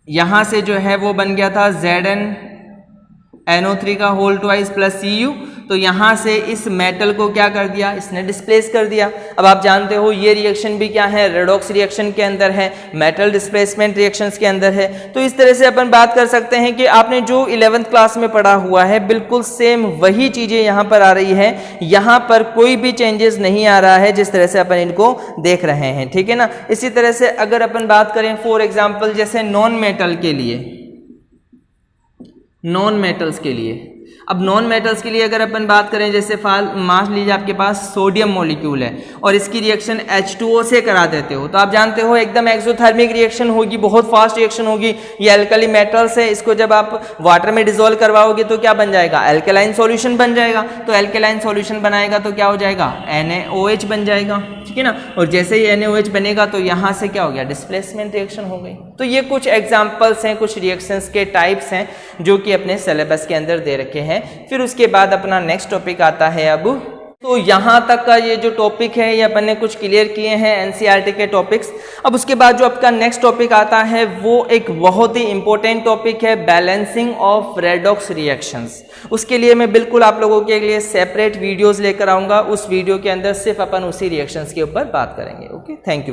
यहाँ से जो है वो बन गया था ZnNO3 का होल ट्वाइस प्लस Cu, तो यहाँ से इस मेटल को क्या कर दिया, इसने डिस्प्लेस कर दिया। अब आप जानते हो ये रिएक्शन भी क्या है, रेडॉक्स रिएक्शन के अंदर है, मेटल डिस्प्लेसमेंट रिएक्शंस के अंदर है। तो इस तरह से अपन बात कर सकते हैं कि आपने जो 11th क्लास में पढ़ा हुआ है बिल्कुल सेम वही चीजें यहाँ पर आ रही है, यहाँ पर कोई भी चेंजेस नहीं आ रहा है जिस तरह से अपन इनको देख रहे हैं, ठीक है ना। इसी तरह से अगर अपन बात करें फॉर एग्जाम्पल जैसे नॉन मेटल्स के लिए, अब नॉन मेटल्स के लिए अगर अपन बात करें, जैसे मान लीजिए आपके पास सोडियम मॉलिक्यूल है और इसकी रिएक्शन H2O से करा देते हो, तो आप जानते हो एकदम एक्सोथर्मिक रिएक्शन होगी, बहुत फास्ट रिएक्शन होगी। ये अल्कली मेटल्स है, इसको जब आप वाटर में डिसॉल्व करवाओगे तो क्या बन जाएगा, अल्कलाइन सॉल्यूशन बन जाएगा। तो अल्कलाइन सॉल्यूशन बनाएगा तो क्या हो जाएगा, NaOH बन जाएगा, ठीक है ना। और जैसे ही NaOH बनेगा तो यहाँ से क्या हो गया, डिस्प्लेसमेंट रिएक्शन हो गई। तो ये कुछ एग्जाम्पल्स हैं, कुछ रिएक्शंस के टाइप्स हैं जो कि अपने सिलेबस के अंदर दे रखे हैं। फिर उसके बाद अपना नेक्स्ट टॉपिक आता है अब, तो यहाँ तक का ये जो टॉपिक है ये अपन ने कुछ क्लियर किए हैं एनसीईआरटी के टॉपिक्स। अब उसके बाद जो आपका नेक्स्ट टॉपिक आता है वो एक बहुत ही इंपॉर्टेंट टॉपिक है, बैलेंसिंग ऑफ रेडॉक्स रिएक्शंस। उसके लिए मैं बिल्कुल आप लोगों के लिए सेपरेट वीडियोस लेकर आऊँगा, उस वीडियो के अंदर सिर्फ अपन उसी रिएक्शंस के ऊपर बात करेंगे। Okay, thank you.